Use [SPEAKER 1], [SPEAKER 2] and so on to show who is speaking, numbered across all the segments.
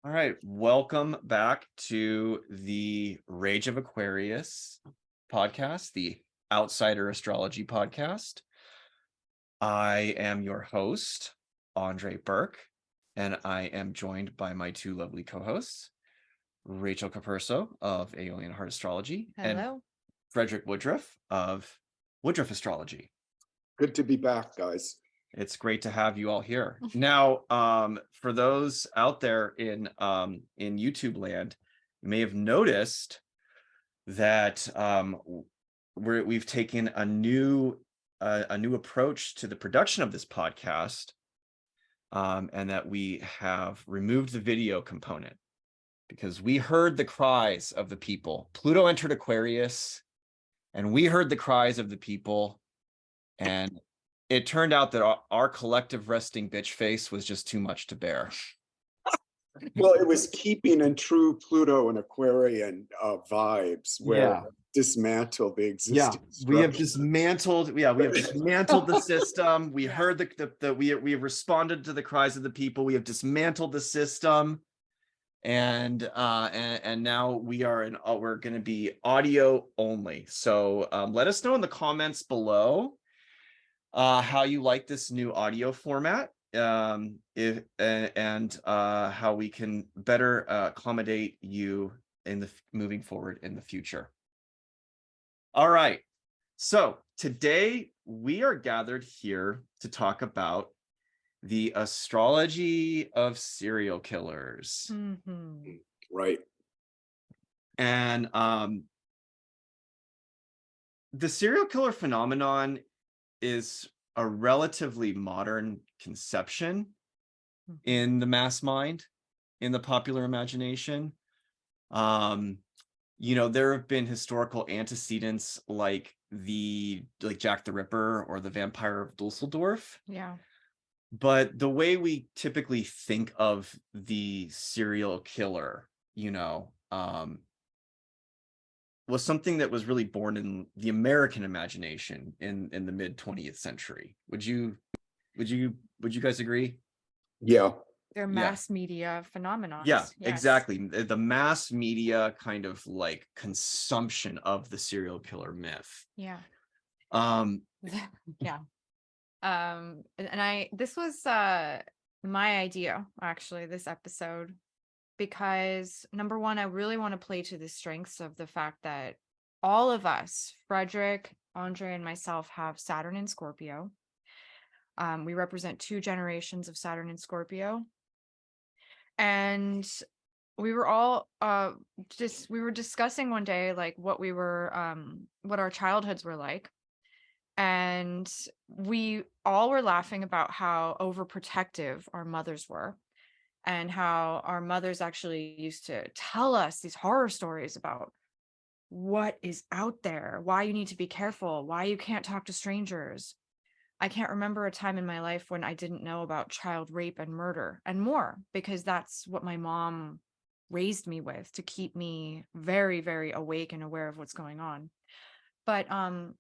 [SPEAKER 1] All right, welcome back to the Rage of Aquarius podcast, the Outsider Astrology podcast. I am your host, Andre Burke, and I am joined by my two lovely co-hosts, Rachel Caperso of Alien Heart Astrology and
[SPEAKER 2] Hello.
[SPEAKER 1] Frederick Woodruff of Woodruff Astrology.
[SPEAKER 3] Good to be back, guys.
[SPEAKER 1] It's great to have you all here. Now, for those out there in YouTube land, you may have noticed that we've taken a new approach to the production of this podcast, and that we have removed the video component because we heard the cries of the people. Pluto entered Aquarius, and we heard the cries of the people, and it turned out that our collective resting bitch face was just too much to bear.
[SPEAKER 3] Well, it was keeping in true Pluto and Aquarian vibes where dismantle the existing
[SPEAKER 1] we have dismantled the system. We heard we have responded to the cries of the people. We have dismantled the system, and now we're going to be audio only. So let us know in the comments below how you like this new audio format, how we can better accommodate you in the moving forward in the future. All right, so today we are gathered here to talk about the astrology of serial killers.
[SPEAKER 2] Mm-hmm.
[SPEAKER 3] Right.
[SPEAKER 1] And the serial killer phenomenon is a relatively modern conception in the mass mind, in the popular imagination. There have been historical antecedents like Jack the Ripper or the Vampire of Dusseldorf.
[SPEAKER 2] Yeah.
[SPEAKER 1] But the way we typically think of the serial killer, was something that was really born in the American imagination in the mid 20th century. Would you guys agree?
[SPEAKER 3] Yeah.
[SPEAKER 2] They're mass media phenomenon.
[SPEAKER 1] Yeah,
[SPEAKER 2] yes.
[SPEAKER 1] Exactly. The mass media kind of like consumption of the serial killer myth.
[SPEAKER 2] Yeah.
[SPEAKER 1] Yeah.
[SPEAKER 2] This was my idea, actually, this episode, because number one, I really want to play to the strengths of the fact that all of us, Frederick, Andre, and myself, have Saturn in Scorpio. We represent 2 generations of Saturn in Scorpio. And we were all we were discussing one day like what our childhoods were like. And we all were laughing about how overprotective our mothers were, and how our mothers actually used to tell us these horror stories about what is out there, why you need to be careful, why you can't talk to strangers. I can't remember a time in my life when I didn't know about child rape and murder and more, because that's what my mom raised me with, to keep me very, very awake and aware of what's going on. But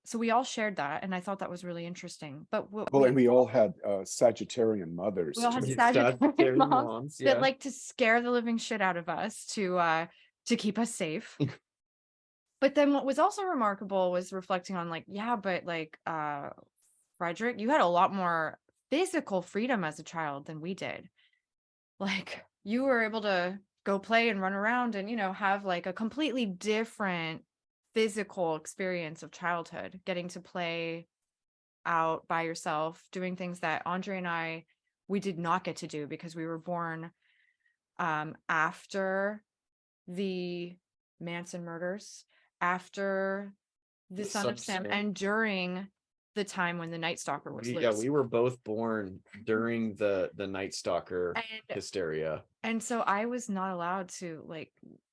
[SPEAKER 2] so we all shared that, and I thought that was really interesting. But
[SPEAKER 3] and we all had Sagittarian mothers.
[SPEAKER 2] We all had
[SPEAKER 3] too.
[SPEAKER 2] Sagittarian moms
[SPEAKER 1] yeah.
[SPEAKER 2] that like to scare the living shit out of us to keep us safe. But then what was also remarkable was reflecting on Frederick, you had a lot more physical freedom as a child than we did. Like, you were able to go play and run around and, have like a completely different physical experience of childhood, getting to play out by yourself, doing things that Andre and we did not get to do because we were born after the Manson murders, after the Son of Sam, and during the time when the Night Stalker was loose.
[SPEAKER 1] Yeah, we were both born during the Night Stalker hysteria.
[SPEAKER 2] And so I was not allowed to,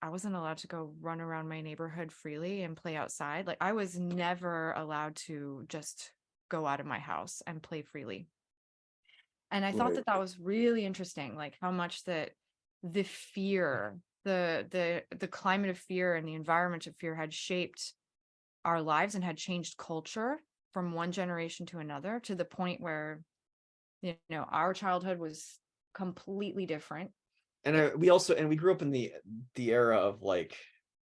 [SPEAKER 2] I wasn't allowed to go run around my neighborhood freely and play outside. Like, I was never allowed to just go out of my house and play freely. And I thought that was really interesting, like how much that the fear, the climate of fear and the environment of fear had shaped our lives and had changed culture from one generation to another, to the point where, our childhood was completely different.
[SPEAKER 1] And we grew up in the era of like,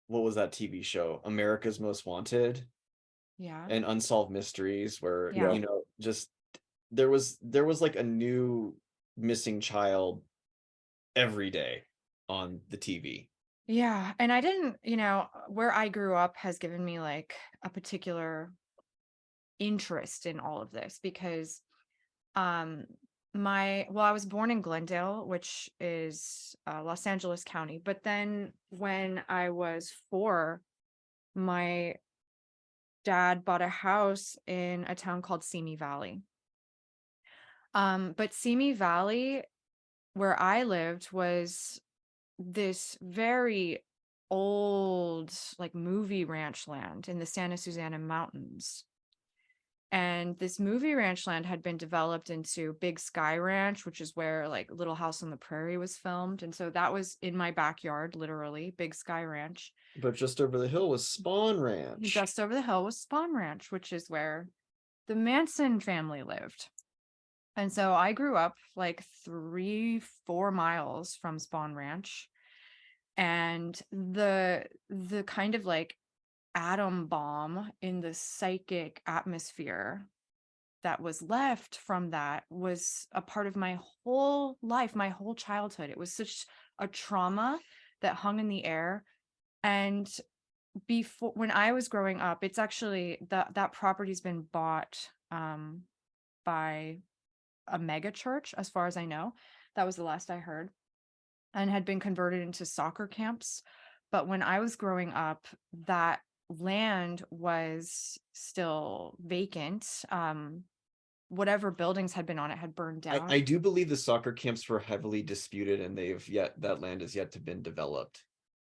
[SPEAKER 1] what was that TV show? America's Most Wanted
[SPEAKER 2] Yeah.
[SPEAKER 1] and Unsolved Mysteries, where
[SPEAKER 2] Yeah.
[SPEAKER 1] just there was like a new missing child every day on the TV.
[SPEAKER 2] Yeah. And I didn't, where I grew up has given me like a particular interest in all of this because I was born in Glendale, which is Los Angeles County, but then when I was 4, my dad bought a house in a town called Simi Valley. But Simi Valley, where I lived, was this very old like movie ranch land in the Santa Susana Mountains. And this movie ranch land had been developed into Big Sky Ranch, which is where like Little House on the Prairie was filmed. And so that was in my backyard, literally, Big Sky Ranch.
[SPEAKER 1] But just over the hill was Spawn Ranch.
[SPEAKER 2] Just over the hill was Spawn Ranch, which is where the Manson family lived. And so I grew up like 3-4 miles from Spawn Ranch. And the kind of like atom bomb in the psychic atmosphere that was left from that was a part of my whole life, my whole childhood. It was such a trauma that hung in the air. And before, when I was growing up, it's actually that property's been bought by a mega church, as far as I know. That was the last I heard, and had been converted into soccer camps. But when I was growing up, that land was still vacant. Whatever buildings had been on it had burned down.
[SPEAKER 1] I do believe the soccer camps were heavily disputed, and that land is yet to been developed.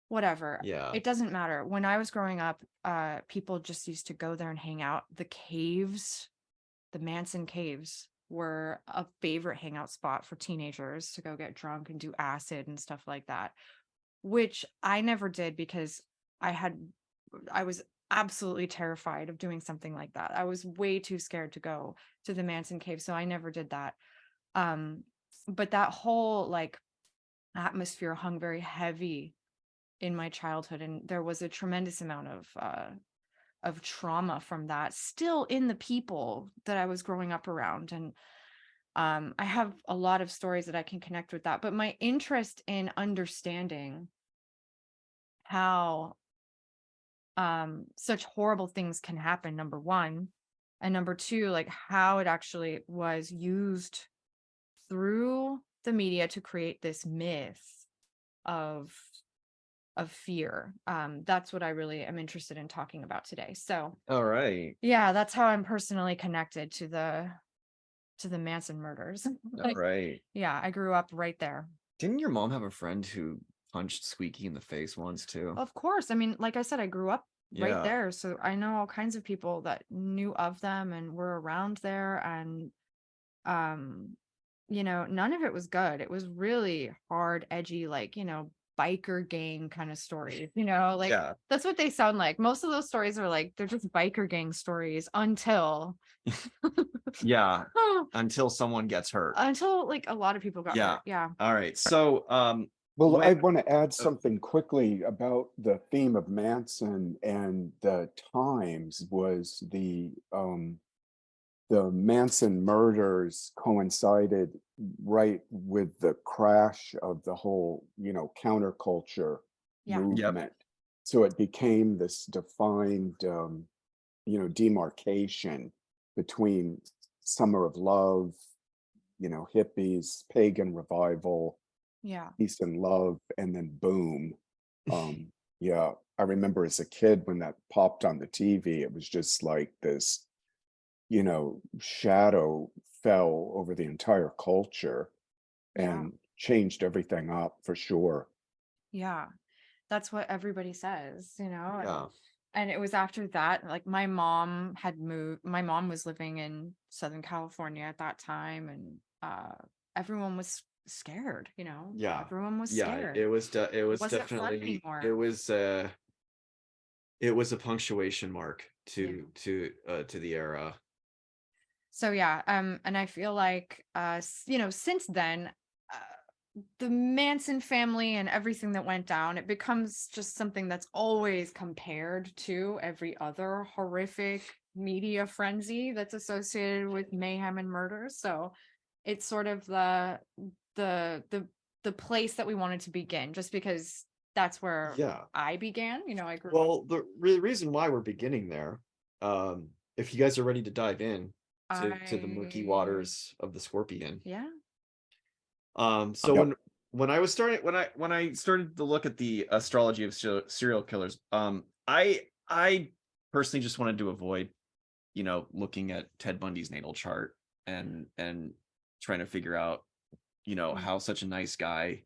[SPEAKER 2] Whatever.
[SPEAKER 1] Yeah.
[SPEAKER 2] It doesn't matter. When I was growing up, people just used to go there and hang out. The caves, the Manson caves, were a favorite hangout spot for teenagers to go get drunk and do acid and stuff like that, which I never did because I was absolutely terrified of doing something like that. I was way too scared to go to the Manson cave, so I never did that. But that whole like atmosphere hung very heavy in my childhood, and there was a tremendous amount of trauma from that still in the people that I was growing up around. And I have a lot of stories that I can connect with that, but my interest in understanding how such horrible things can happen, number one, and number two, like how it actually was used through the media to create this myth of fear. That's what I really am interested in talking about today. So
[SPEAKER 1] all right,
[SPEAKER 2] yeah, that's how I'm personally connected to the Manson murders.
[SPEAKER 1] all right.
[SPEAKER 2] Yeah, I grew up right there.
[SPEAKER 1] Didn't your mom have a friend who punched Squeaky in the face once too?
[SPEAKER 2] Of course. I mean, like I said, I grew up right
[SPEAKER 1] Yeah.
[SPEAKER 2] there. So I know all kinds of people that knew of them and were around there. And, none of it was good. It was really hard, edgy, like, biker gang kind of stories, like
[SPEAKER 1] Yeah.
[SPEAKER 2] that's what they sound like. Most of those stories are like, they're just biker gang stories until
[SPEAKER 1] Yeah. Until someone gets hurt.
[SPEAKER 2] until like a lot of people got hurt. Yeah.
[SPEAKER 1] All right. So,
[SPEAKER 3] well, I want to add something quickly about the theme of Manson and the times. Was the Manson murders coincided right with the crash of the whole, counterculture
[SPEAKER 2] Yeah.
[SPEAKER 3] movement. So it became this defined, demarcation between Summer of Love, hippies, pagan revival,
[SPEAKER 2] Yeah.
[SPEAKER 3] peace and love, and then boom. Yeah, I remember as a kid when that popped on the TV, it was just like this, shadow fell over the entire culture and changed everything up for sure.
[SPEAKER 2] Yeah. That's what everybody says,
[SPEAKER 1] yeah.
[SPEAKER 2] And it was after that, like my mom had moved. My mom was living in Southern California at that time, and everyone was scared,
[SPEAKER 1] Yeah.
[SPEAKER 2] everyone was
[SPEAKER 1] Yeah.
[SPEAKER 2] scared.
[SPEAKER 1] It was
[SPEAKER 2] wasn't fun
[SPEAKER 1] definitely,
[SPEAKER 2] anymore.
[SPEAKER 1] it was a punctuation mark to the era.
[SPEAKER 2] So yeah, and I feel like since then, the Manson family and everything that went down, it becomes just something that's always compared to every other horrific media frenzy that's associated with mayhem and murder. So it's sort of the the place that we wanted to begin, just because that's where
[SPEAKER 4] Yeah.
[SPEAKER 2] I began. You know, I grew up.
[SPEAKER 4] Well, the reason why we're beginning there, if you guys are ready to dive in to the murky waters of the Scorpion.
[SPEAKER 2] Yeah.
[SPEAKER 4] So
[SPEAKER 3] Yep.
[SPEAKER 4] when I started to look at the astrology of serial killers, I personally just wanted to avoid, looking at Ted Bundy's natal chart and trying to figure out, how such a nice guy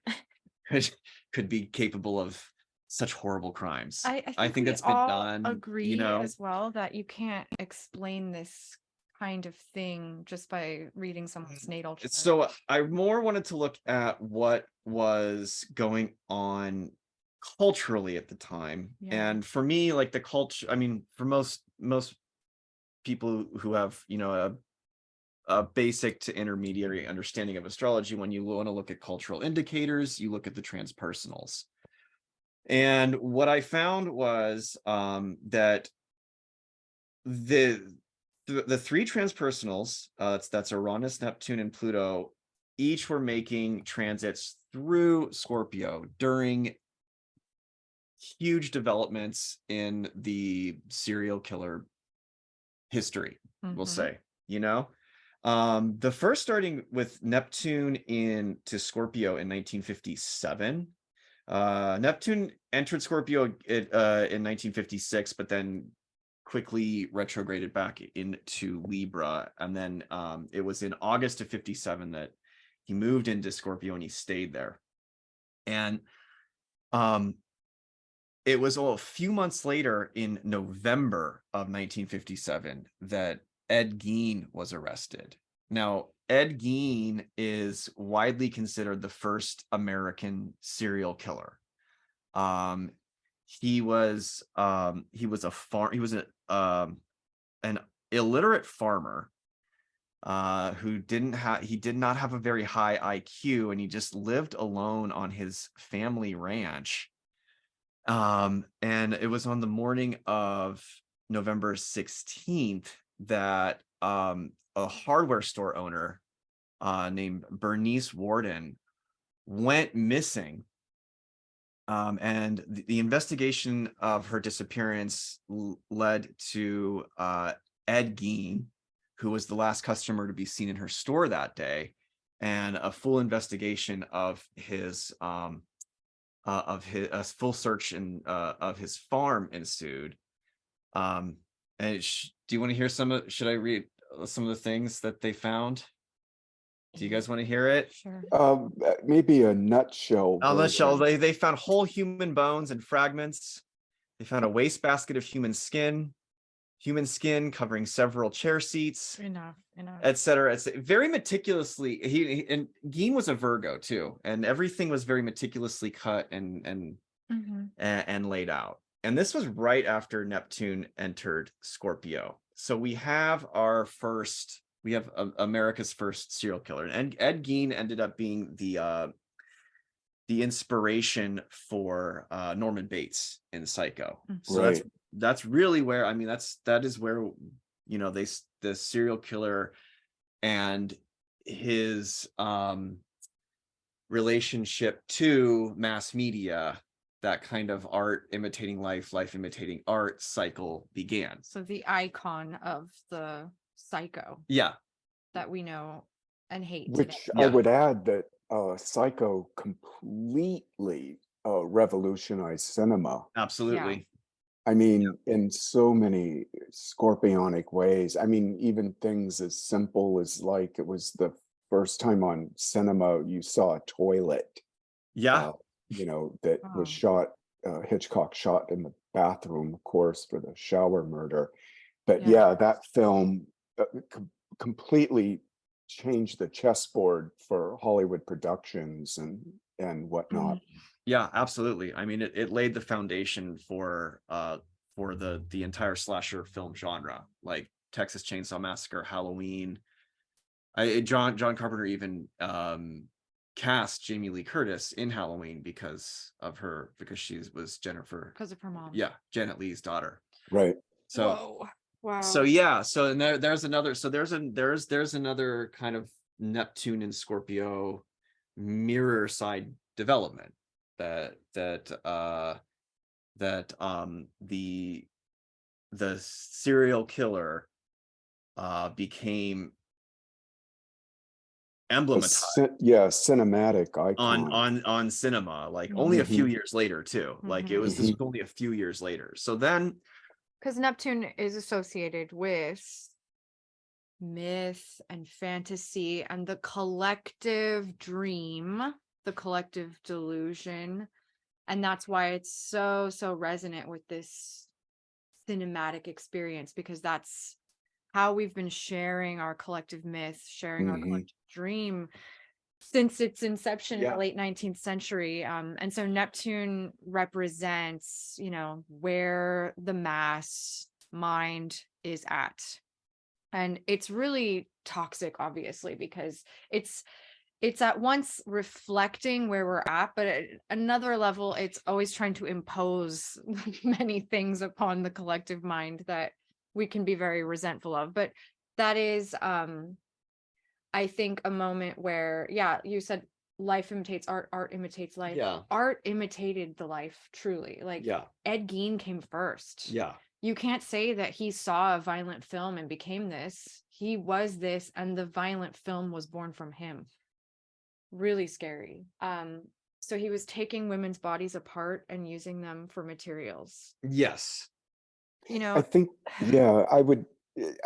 [SPEAKER 4] could be capable of such horrible crimes.
[SPEAKER 2] I think
[SPEAKER 4] that's
[SPEAKER 2] we
[SPEAKER 4] been
[SPEAKER 2] all
[SPEAKER 4] done,
[SPEAKER 2] agree as well that you can't explain this kind of thing just by reading someone's natal chart.
[SPEAKER 4] So I more wanted to look at what was going on culturally at the time.
[SPEAKER 2] Yeah.
[SPEAKER 4] And for me, like the culture, I mean, for most people who have, a basic to intermediary understanding of astrology, when you want to look at cultural indicators, you look at the transpersonals. And what I found was that the three transpersonals, that's Uranus, Neptune, and Pluto, each were making transits through Scorpio during huge developments in the serial killer history, we'll say, the first starting with Neptune into Scorpio in 1957. Neptune entered Scorpio in 1956, but then quickly retrograded back into Libra. And then it was in August of 57 that he moved into Scorpio and he stayed there. And it was a few months later in November of 1957 that Ed Gein was arrested. Now, Ed Gein is widely considered the first American serial killer. He was an illiterate farmer who did not have a very high IQ, and he just lived alone on his family ranch. And it was on the morning of November 16th that a hardware store owner named Bernice Warden went missing. And the investigation of her disappearance led to Ed Gein, who was the last customer to be seen in her store that day, and a full investigation of his a full search of his farm ensued. And do you want to hear should I read some of the things that they found? Do you guys want to hear it?
[SPEAKER 2] Sure.
[SPEAKER 3] Maybe a nutshell.
[SPEAKER 4] Nutshell, they found whole human bones and fragments. They found a wastebasket of human skin covering several chair seats,
[SPEAKER 2] Enough.
[SPEAKER 4] etc. It's very meticulously. And Gein was a Virgo too, and everything was very meticulously cut and laid out. And this was right after Neptune entered Scorpio. So we have America's first serial killer, and Ed Gein ended up being the inspiration for Norman Bates in Psycho. So
[SPEAKER 3] Right.
[SPEAKER 4] that's really where, that is where the serial killer and his relationship to mass media, that kind of art imitating life imitating art cycle began.
[SPEAKER 2] So the icon of the psycho.
[SPEAKER 4] Yeah.
[SPEAKER 2] That we know and hate
[SPEAKER 3] Which
[SPEAKER 2] today.
[SPEAKER 3] I would add that Psycho completely revolutionized cinema.
[SPEAKER 4] Absolutely.
[SPEAKER 3] I mean, in so many scorpionic ways. I mean, even things as simple as, like, it was the first time on cinema you saw a toilet.
[SPEAKER 4] Yeah.
[SPEAKER 3] That was shot, Hitchcock shot in the bathroom, of course, for the shower murder. But yeah, that film completely changed the chessboard for Hollywood productions and whatnot.
[SPEAKER 4] Yeah, absolutely. I mean, it laid the foundation for the entire slasher film genre, like Texas Chainsaw Massacre, Halloween. John Carpenter even cast Jamie Lee Curtis in Halloween because she was Jennifer.
[SPEAKER 2] Because of her mom.
[SPEAKER 4] Yeah, Janet Leigh's daughter.
[SPEAKER 3] Right.
[SPEAKER 4] So
[SPEAKER 2] Whoa. Wow.
[SPEAKER 4] so yeah, so and there's another, so there's another kind of Neptune and Scorpio mirror side development that the serial killer became emblematized
[SPEAKER 3] cinematic icon
[SPEAKER 4] on cinema, like only a few years later too. Like it was, this
[SPEAKER 3] Mhm.
[SPEAKER 4] was only a few years later. So then,
[SPEAKER 2] because Neptune is associated with myth and fantasy and the collective dream, the collective delusion. And that's why it's so resonant with this cinematic experience, because that's how we've been sharing our collective myth, sharing our collective dream since its inception in the late 19th century. And so Neptune represents, where the mass mind is at. And it's really toxic, obviously, because it's at once reflecting where we're at, but at another level, it's always trying to impose many things upon the collective mind that we can be very resentful of. But that is, I think, a moment where, you said life imitates art, art imitates life.
[SPEAKER 4] Yeah.
[SPEAKER 2] Art imitated the life, truly. Like, Ed Gein came first.
[SPEAKER 4] Yeah.
[SPEAKER 2] You can't say that he saw a violent film and became this. He was this, and the violent film was born from him. Really scary. So he was taking women's bodies apart and using them for materials.
[SPEAKER 4] Yes.
[SPEAKER 3] I think, I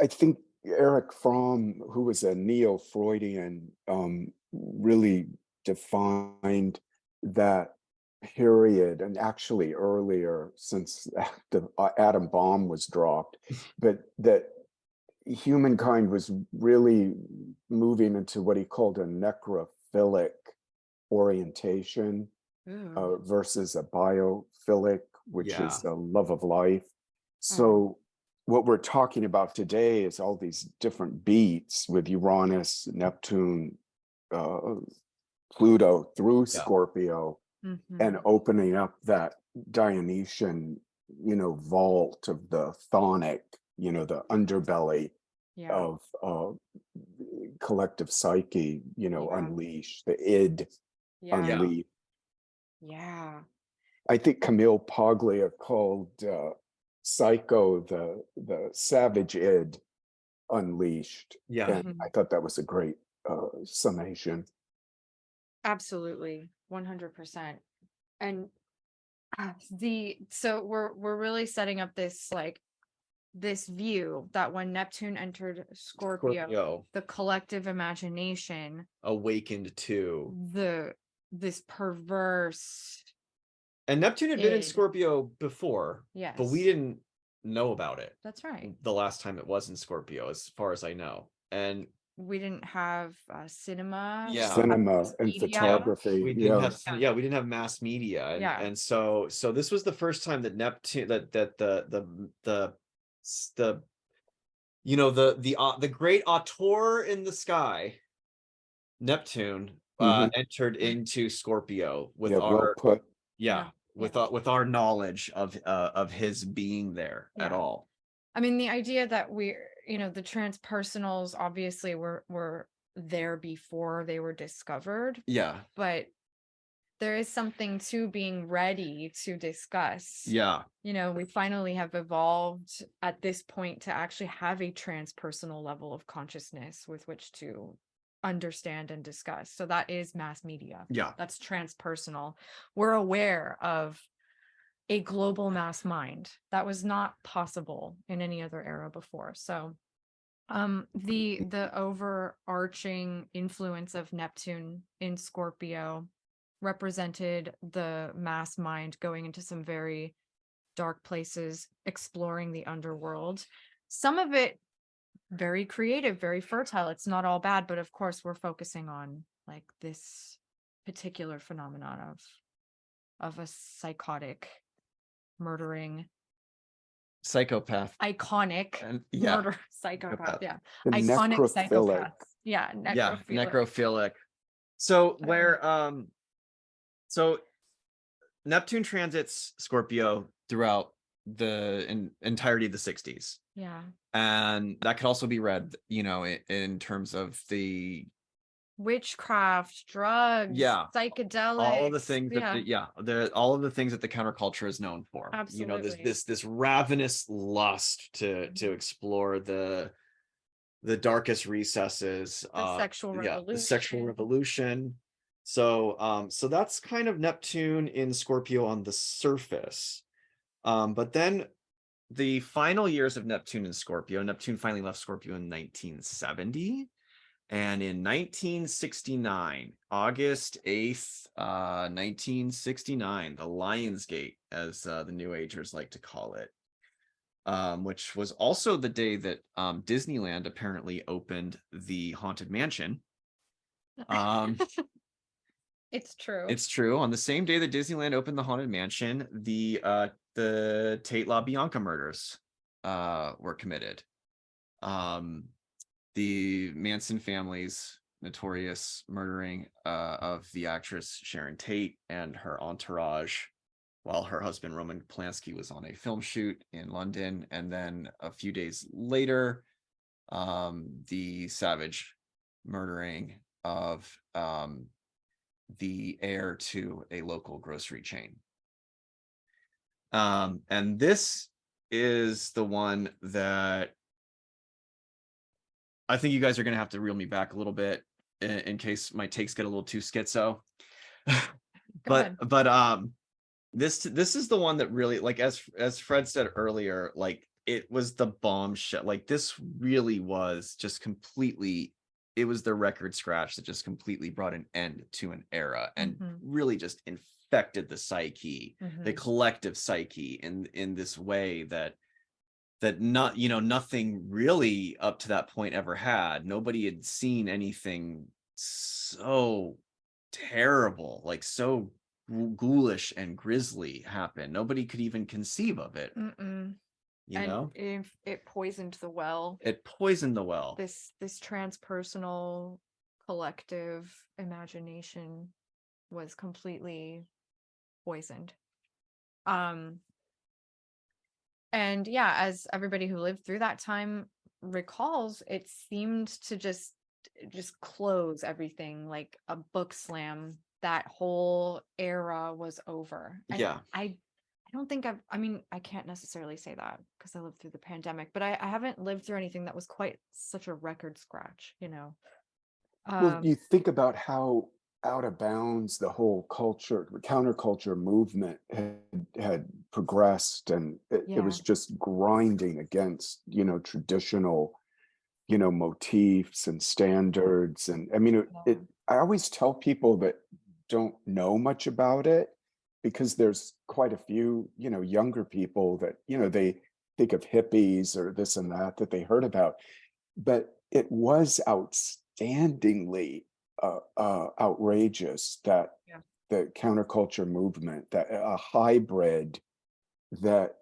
[SPEAKER 3] think Eric Fromm, who was a neo-Freudian, really defined that period, and actually earlier, since the atom bomb was dropped, but that humankind was really moving into what he called a necrophilic orientation versus a biophilic, which is a love of life. So what we're talking about today is all these different beats with Uranus, Neptune, Pluto through Scorpio, and opening up that Dionysian, vault of the chthonic, the underbelly of collective psyche, unleash the id, unleash. I think Camille Paglia called Psycho the savage id unleashed. And I thought that was a great summation.
[SPEAKER 2] Absolutely, 100%. And so we're really setting up this, like, this view that when Neptune entered Scorpio, the collective imagination
[SPEAKER 4] awakened to
[SPEAKER 2] this perverse.
[SPEAKER 4] And Neptune had been in Scorpio before,
[SPEAKER 2] yes,
[SPEAKER 4] but we didn't know about it.
[SPEAKER 2] That's right.
[SPEAKER 4] The last time it was in Scorpio, as far as I know. And
[SPEAKER 2] we didn't have cinema
[SPEAKER 3] and photography.
[SPEAKER 4] We didn't have we didn't have mass media. And so this was the first time that Neptune, that the great auteur in the sky, Neptune, entered into Scorpio with with our knowledge of his being there at all.
[SPEAKER 2] I mean, the idea that the transpersonals obviously were there before they were discovered.
[SPEAKER 4] Yeah.
[SPEAKER 2] But there is something to being ready to discuss.
[SPEAKER 4] Yeah.
[SPEAKER 2] We finally have evolved at this point to actually have a transpersonal level of consciousness with which to understand and discuss. So that is mass media.
[SPEAKER 4] Yeah.
[SPEAKER 2] That's transpersonal. We're aware of a global mass mind that was not possible in any other era before. So the overarching influence of Neptune in Scorpio represented the mass mind going into some very dark places, exploring the underworld. Some of it very creative, very fertile. It's not all bad, but of course we're focusing on like this particular phenomenon of a psychotic, murdering,
[SPEAKER 4] psychopath,
[SPEAKER 2] iconic murder psychopath.
[SPEAKER 3] The
[SPEAKER 2] Iconic
[SPEAKER 3] necrophilic.
[SPEAKER 2] psychopath. Necrophilic.
[SPEAKER 4] Necrophilic.
[SPEAKER 1] So so Neptune transits Scorpio throughout the entirety of the 60s.
[SPEAKER 2] Yeah.
[SPEAKER 1] And that could also be read, in terms of the
[SPEAKER 2] Witchcraft, drugs, psychedelics,
[SPEAKER 1] all of the things
[SPEAKER 2] yeah.
[SPEAKER 1] all of the things that the counterculture is known for.
[SPEAKER 2] Absolutely.
[SPEAKER 1] This ravenous lust to explore the darkest recesses,
[SPEAKER 2] The sexual revolution.
[SPEAKER 1] the sexual revolution. So that's kind of Neptune in Scorpio on the surface. But then the final years of Neptune in Scorpio, Neptune finally left Scorpio in 1970. And in 1969, August 8th, 1969, the Lionsgate, as the New Agers like to call it, which was also the day that Disneyland apparently opened the Haunted Mansion.
[SPEAKER 2] It's true.
[SPEAKER 1] It's true. On the same day that Disneyland opened the Haunted Mansion, the Tate LaBianca murders were committed. The Manson family's notorious murdering of the actress Sharon Tate and her entourage while her husband Roman Polanski was on a film shoot in London. And then a few days later, the savage murdering of the heir to a local grocery chain. And this is the one that I think you guys are going to have to reel me back a little bit in case my takes get a little too schizo. But this is the one that really, like, as Fred said earlier, like, it was the bombshell. Like, this really was just completely, it was the record scratch that just completely brought an end to an era and really just infected the psyche, the collective psyche in this way that nothing really up to that point ever had. Nobody had seen anything so terrible, like so ghoulish and grisly happen. Nobody could even conceive of it.
[SPEAKER 2] It poisoned the well.
[SPEAKER 1] It poisoned the well.
[SPEAKER 2] This transpersonal collective imagination was completely poisoned. And yeah, as everybody who lived through that time recalls, it seemed to just close everything like a book slam. That whole era was over. I don't think I can't necessarily say that because I lived through the pandemic, but I haven't lived through anything that was quite such a record scratch,
[SPEAKER 3] Well, you think about how out of bounds the whole counterculture movement had progressed, and it was just grinding against traditional motifs and standards. And I mean I always tell people that don't know much about it, because there's quite a few younger people that they think of hippies or this and that they heard about, but it was outstandingly outrageous that the counterculture movement, that a hybrid that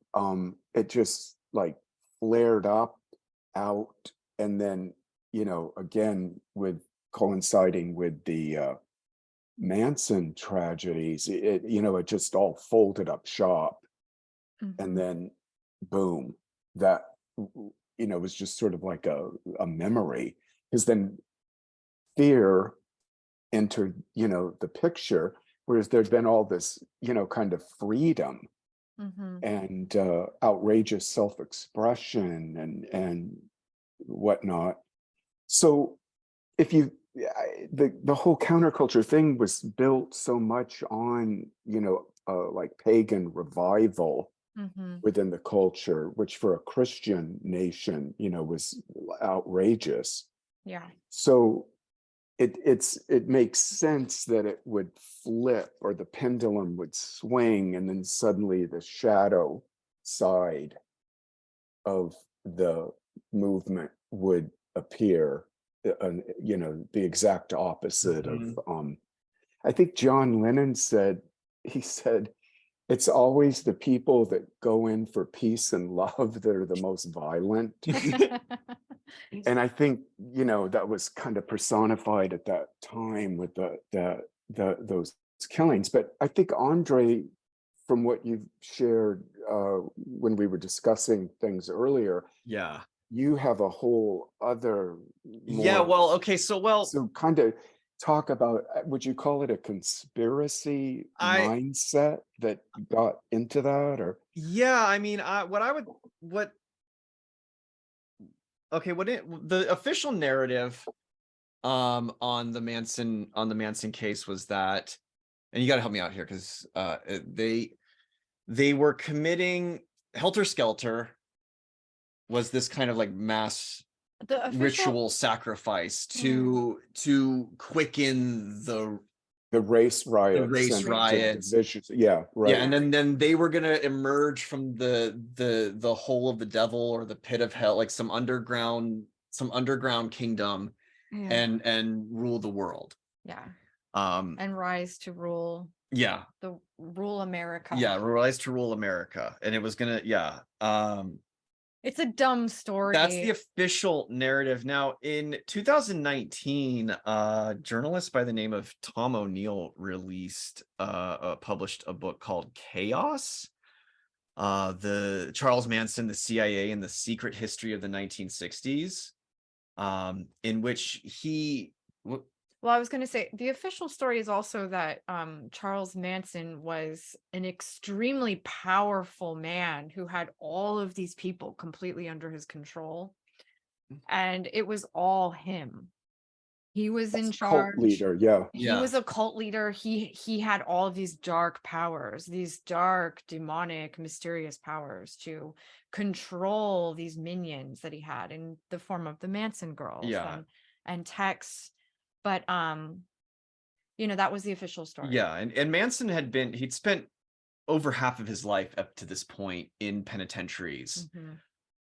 [SPEAKER 3] it just like flared up out, and then again with coinciding with the Manson tragedies, it just all folded up shop. And then boom, that was just sort of like a memory, because then fear entered the picture, whereas there'd been all this kind of freedom and outrageous self-expression and whatnot. So if the whole counterculture thing was built so much on like pagan revival within the culture, which for a Christian nation was outrageous. So it makes sense that it would flip, or the pendulum would swing, and then suddenly the shadow side of the movement would appear, the exact opposite of I think John Lennon said it's always the people that go in for peace and love that are the most violent. And I think, that was kind of personified at that time with those killings. But I think, Andre, from what you've shared when we were discussing things earlier,
[SPEAKER 1] Yeah.
[SPEAKER 3] you have a whole other
[SPEAKER 1] Yeah. Well, okay.
[SPEAKER 3] So kind of talk about, would you call it a conspiracy mindset that got into that, or?
[SPEAKER 1] Yeah, I mean, the official narrative on the Manson case was that, and you got to help me out here, because they were committing, helter skelter was this kind of like mass ritual sacrifice to quicken the
[SPEAKER 3] race riots,
[SPEAKER 1] the race riots.
[SPEAKER 3] Yeah, right.
[SPEAKER 1] Yeah, and then they were gonna emerge from the hole of the devil, or the pit of hell, like some underground kingdom, and rule the world.
[SPEAKER 2] Yeah.
[SPEAKER 1] And
[SPEAKER 2] rise to rule.
[SPEAKER 1] Yeah.
[SPEAKER 2] Rule America.
[SPEAKER 1] Yeah, rise to rule America. And it was gonna,
[SPEAKER 2] it's a dumb story.
[SPEAKER 1] That's the official narrative. Now, in 2019, a journalist by the name of Tom O'Neill published a book called Chaos, the Charles Manson, the CIA, and the Secret History of the 1960s, in which he...
[SPEAKER 2] Well, I was going to say, the official story is also that Charles Manson was an extremely powerful man who had all of these people completely under his control. And it was all him. He was in charge.
[SPEAKER 3] Cult leader, yeah.
[SPEAKER 2] He was a cult leader. He had all of these dark powers, these dark, demonic, mysterious powers to control these minions that he had in the form of the Manson girls and Tex. But that was the official story.
[SPEAKER 1] Yeah, and Manson he'd spent over half of his life up to this point in penitentiaries,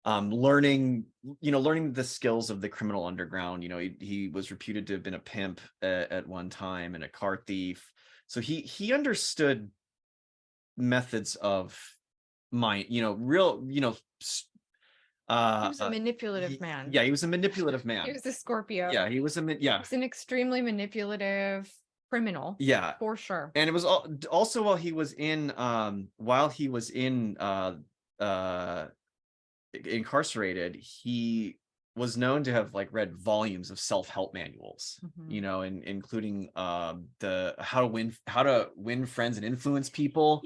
[SPEAKER 1] learning the skills of the criminal underground. He was reputed to have been a pimp at one time, and a car thief. So he understood methods of mind,
[SPEAKER 2] he was a manipulative man.
[SPEAKER 1] Yeah, he was a manipulative man.
[SPEAKER 2] He was a Scorpio.
[SPEAKER 1] Yeah, he was
[SPEAKER 2] He's an extremely manipulative criminal.
[SPEAKER 1] Yeah,
[SPEAKER 2] for sure.
[SPEAKER 1] And it was also while he was incarcerated, he was known to have read volumes of self-help manuals, and including the how to win friends and influence people,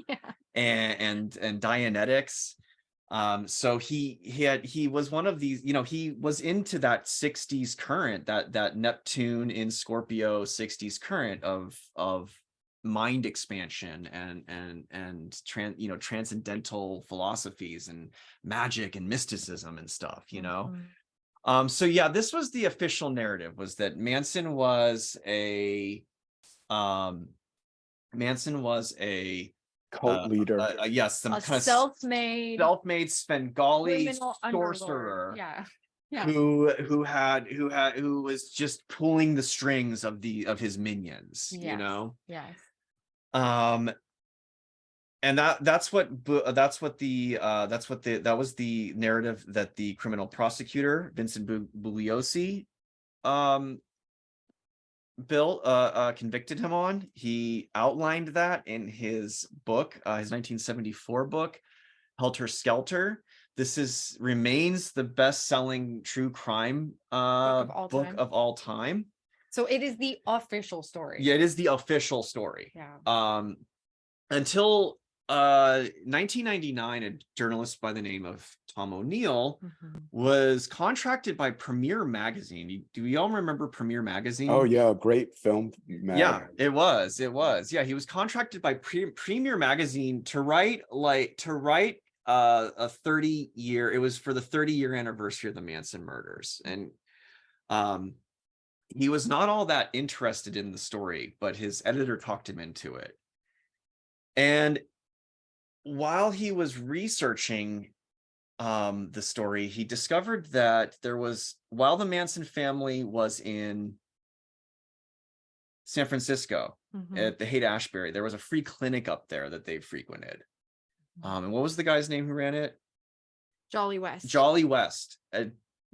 [SPEAKER 1] and Dianetics. So he was one of these, he was into that 60s current, that Neptune in Scorpio 60s current of mind expansion and transcendental philosophies and magic and mysticism and stuff, So yeah, this was the official narrative, was that Manson was a
[SPEAKER 3] cult leader.
[SPEAKER 1] Yes, some
[SPEAKER 2] kind of self-made
[SPEAKER 1] Svengali sorcerer. Who was just pulling the strings of his minions.
[SPEAKER 2] Yes.
[SPEAKER 1] And that was the narrative that the criminal prosecutor Vincent Bugliosi convicted him on. He outlined that in his book, his 1974 book, Helter Skelter. This remains the best-selling true crime book of all time.
[SPEAKER 2] So it is the official story.
[SPEAKER 1] Yeah, it is the official story.
[SPEAKER 2] Yeah.
[SPEAKER 1] Until 1999, a journalist by the name of Tom O'Neill was contracted by Premiere Magazine. Do you all remember Premiere Magazine?
[SPEAKER 3] Oh yeah, great film magazine.
[SPEAKER 1] Yeah, it was. Yeah, he was contracted by Premiere Magazine to write a 30-year. It was for the 30-year anniversary of the Manson murders, and he was not all that interested in the story, but his editor talked him into it. And while he was researching the story, he discovered that while the Manson family was in San Francisco at the Haight-Ashbury, there was a free clinic up there that they frequented. And what was the guy's name who ran it?
[SPEAKER 2] Jolly West.
[SPEAKER 1] Jolly West.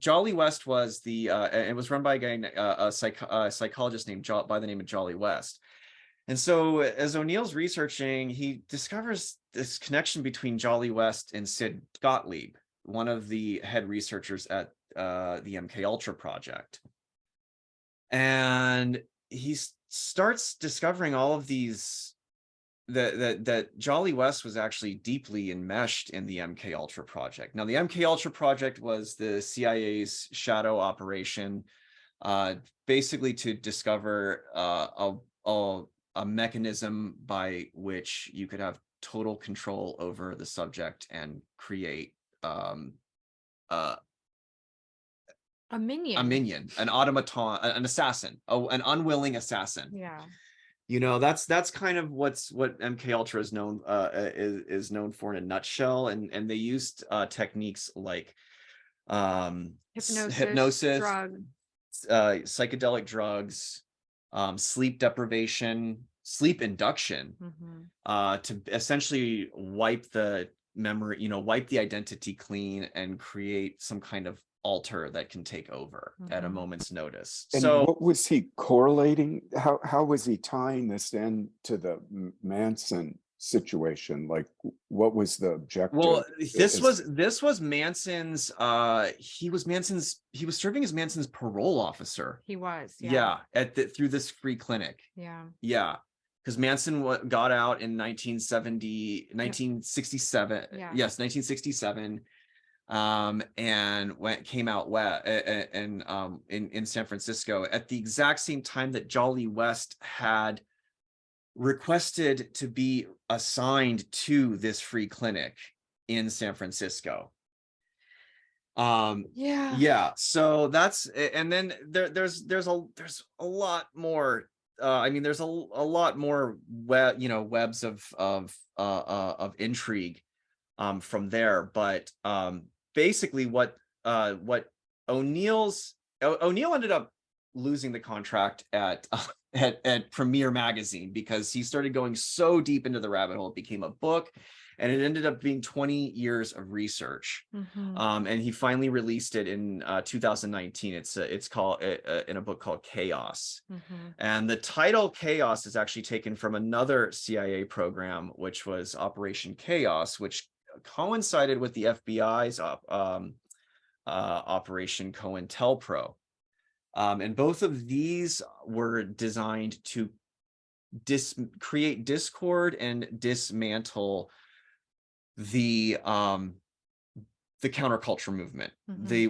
[SPEAKER 1] Jolly West was it was run by a guy, a psychologist named by the name of Jolly West. And so as O'Neill's researching, he discovers this connection between Jolly West and Sid Gottlieb, one of the head researchers at the MK Ultra project. And he starts discovering all of these, that Jolly West was actually deeply enmeshed in the MK Ultra project. Now, the MK Ultra project was the CIA's shadow operation, basically to discover a mechanism by which you could have total control over the subject and create a minion, an automaton, an assassin, an unwilling assassin.
[SPEAKER 2] Yeah.
[SPEAKER 1] You know, that's kind of what MK Ultra is known for in a nutshell, and they used techniques like hypnosis,
[SPEAKER 2] drug.
[SPEAKER 1] psychedelic drugs, sleep deprivation, sleep induction, to essentially wipe the memory, you know, wipe the identity clean and create some kind of alter that can take over at a moment's notice.
[SPEAKER 3] And
[SPEAKER 1] so
[SPEAKER 3] what was he correlating? How was he tying this in to the Manson situation? Like, what was the objective?
[SPEAKER 1] Well, this was Manson's he was serving as Manson's parole officer.
[SPEAKER 2] He was,
[SPEAKER 1] yeah, through this free clinic.
[SPEAKER 2] Yeah,
[SPEAKER 1] because Manson got out in 1967.
[SPEAKER 2] Yeah.
[SPEAKER 1] Yes, 1967. And came out in San Francisco at the exact same time that Jolly West had requested to be assigned to this free clinic in San Francisco. Yeah, so that's, and then there's a lot more. I mean, there's a lot more webs of intrigue from there, but basically what O'Neill ended up losing the contract at Premiere Magazine because he started going so deep into the rabbit hole. It became a book, and it ended up being 20 years of research. And he finally released it in 2019. It's called in a book called Chaos. And the title Chaos is actually taken from another CIA program, which was Operation Chaos, which coincided with the FBI's Operation COINTELPRO. And both of these were designed to create discord and dismantle the counterculture movement,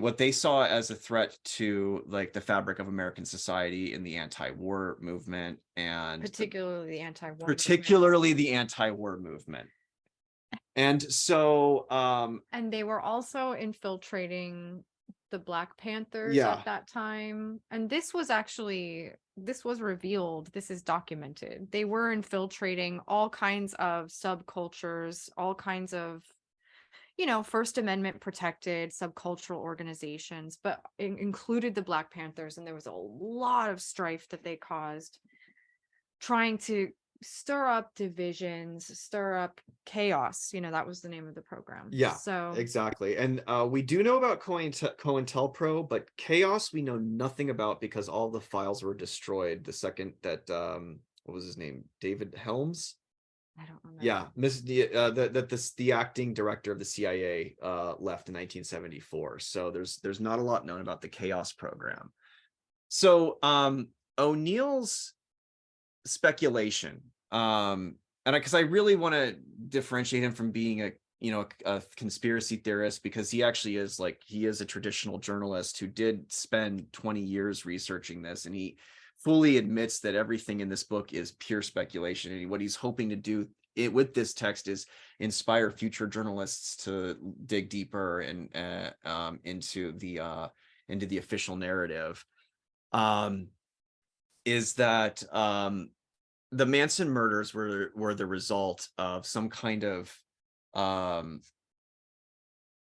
[SPEAKER 1] what they saw as a threat to like the fabric of American society in the anti-war movement, and
[SPEAKER 2] particularly the
[SPEAKER 1] anti-war movement. And so
[SPEAKER 2] and they were also infiltrating the Black Panthers at that time. And this was revealed, this is documented. They were infiltrating all kinds of subcultures, all kinds of, First Amendment protected subcultural organizations, but included the Black Panthers. And there was a lot of strife that they caused, trying to stir up divisions, stir up chaos. That was the name of the program. So
[SPEAKER 1] exactly. And we do know about COINTELPRO, but Chaos we know nothing about because all the files were destroyed the second that what was his name, David Helms,
[SPEAKER 2] I don't remember.
[SPEAKER 1] The acting director of the CIA left in 1974. So there's not a lot known about the Chaos program. So O'Neill's speculation, and because I really want to differentiate him from being a conspiracy theorist, because he actually is a traditional journalist who did spend 20 years researching this, and he fully admits that everything in this book is pure speculation, and what he's hoping to do with this text is inspire future journalists to dig deeper and into the official narrative. Is that the Manson murders were the result of some kind of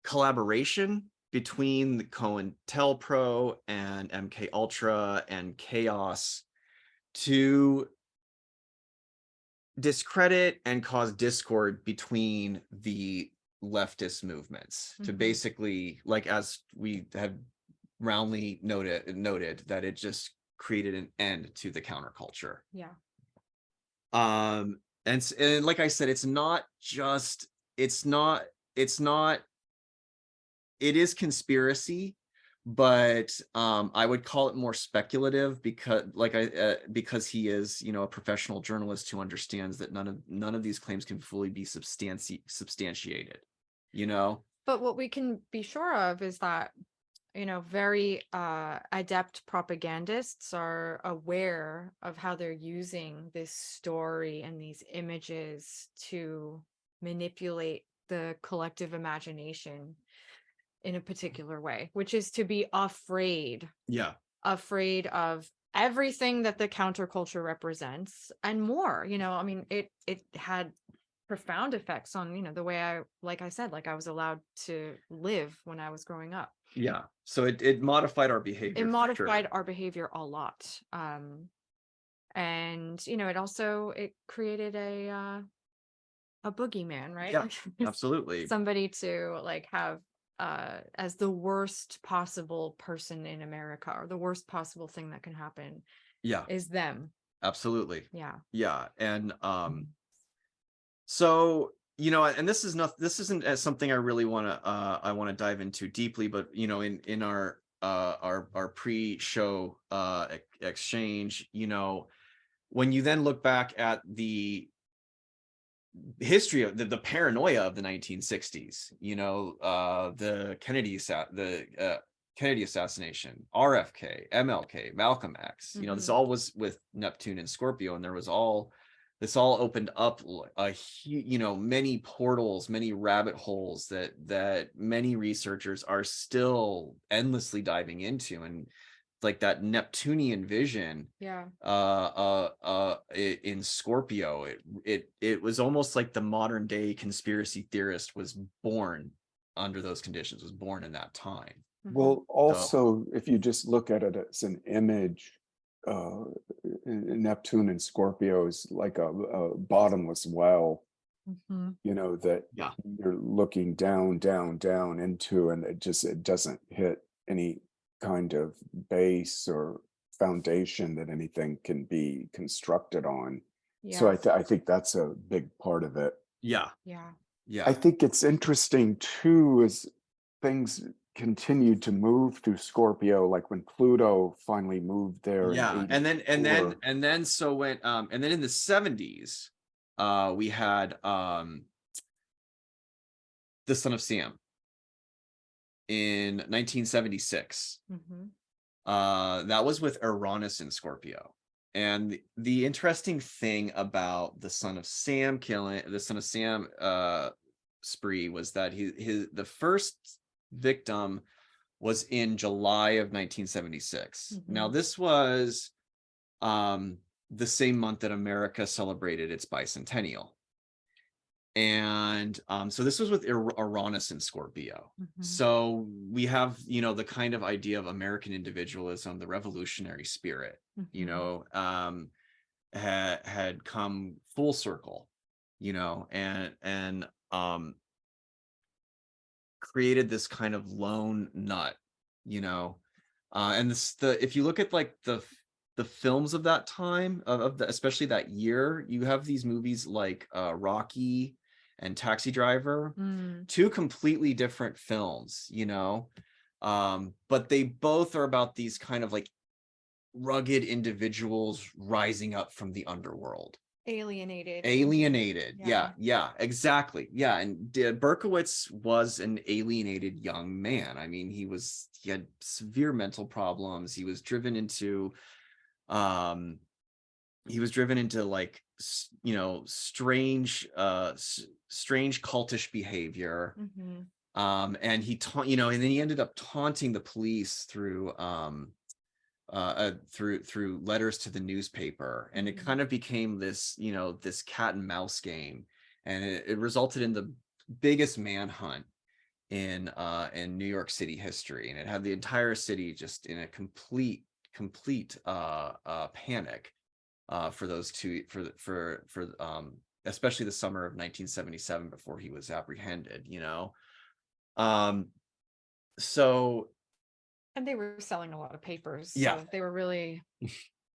[SPEAKER 1] collaboration between the COINTELPRO and MK Ultra and Chaos to discredit and cause discord between the leftist movements, to basically, like as we have roundly noted that it just created an end to the counterculture.
[SPEAKER 2] Yeah.
[SPEAKER 1] And like I said, it's not, it is conspiracy, but I would call it more speculative because he is, a professional journalist who understands that none of these claims can fully be substantiated,
[SPEAKER 2] But what we can be sure of is that, very adept propagandists are aware of how they're using this story and these images to manipulate the collective imagination in a particular way, which is to be afraid of everything that the counterculture represents and more. I mean, it had profound effects on, the way like I said, I was allowed to live when I was growing up.
[SPEAKER 1] Yeah. So it modified our behavior.
[SPEAKER 2] It modified our behavior a lot. And it created a boogeyman, right?
[SPEAKER 1] Yeah, absolutely.
[SPEAKER 2] Somebody to have as the worst possible person in America, or the worst possible thing that can happen.
[SPEAKER 1] Yeah.
[SPEAKER 2] Is them.
[SPEAKER 1] Absolutely.
[SPEAKER 2] Yeah.
[SPEAKER 1] Yeah. And so, and this isn't something I really want to dive into deeply, but in our pre-show exchange, when you then look back at the history of the paranoia of the 1960s, the Kennedy assassination, RFK, MLK, Malcolm X, this all was with Neptune and Scorpio, and this all opened up many portals, many rabbit holes that many researchers are still endlessly diving into. And like that Neptunian vision in Scorpio, it was almost like the modern day conspiracy theorist was born under those conditions, was born in that time.
[SPEAKER 3] Well, also, if you just look at it as an image, Neptune and Scorpio is like a bottomless well, that you're looking down into, and it doesn't hit any kind of base or foundation that anything can be constructed on. So I think that's a big part of it.
[SPEAKER 1] Yeah.
[SPEAKER 3] I think it's interesting too, as things continued to move through Scorpio, like when Pluto finally moved there.
[SPEAKER 1] And then in the 70s, we had the Son of Sam in 1976. That was with Uranus in Scorpio. And the interesting thing about the Son of Sam spree was that the first victim was in July of 1976. Now, this was the same month that America celebrated its bicentennial. And so this was with Uranus and Scorpio. So we have, the kind of idea of American individualism, the revolutionary spirit, had come full circle, and created this kind of lone nut, and if you look at like the films of that time, especially that year, you have these movies like Rocky and Taxi Driver, two completely different films, but they both are about these kind of like rugged individuals rising up from the underworld.
[SPEAKER 2] Alienated.
[SPEAKER 1] Yeah, exactly. Yeah. And Berkowitz was an alienated young man. I mean, he had severe mental problems. He was driven into like, strange cultish behavior. And he and then he ended up taunting the police through letters to the newspaper, and it kind of became this this cat and mouse game, and it resulted in the biggest manhunt in New York City history, and it had the entire city just in a complete panic for those two, for especially the summer of 1977 before he was apprehended. So
[SPEAKER 2] And they were selling a lot of papers.
[SPEAKER 1] Yeah.
[SPEAKER 2] So they were really,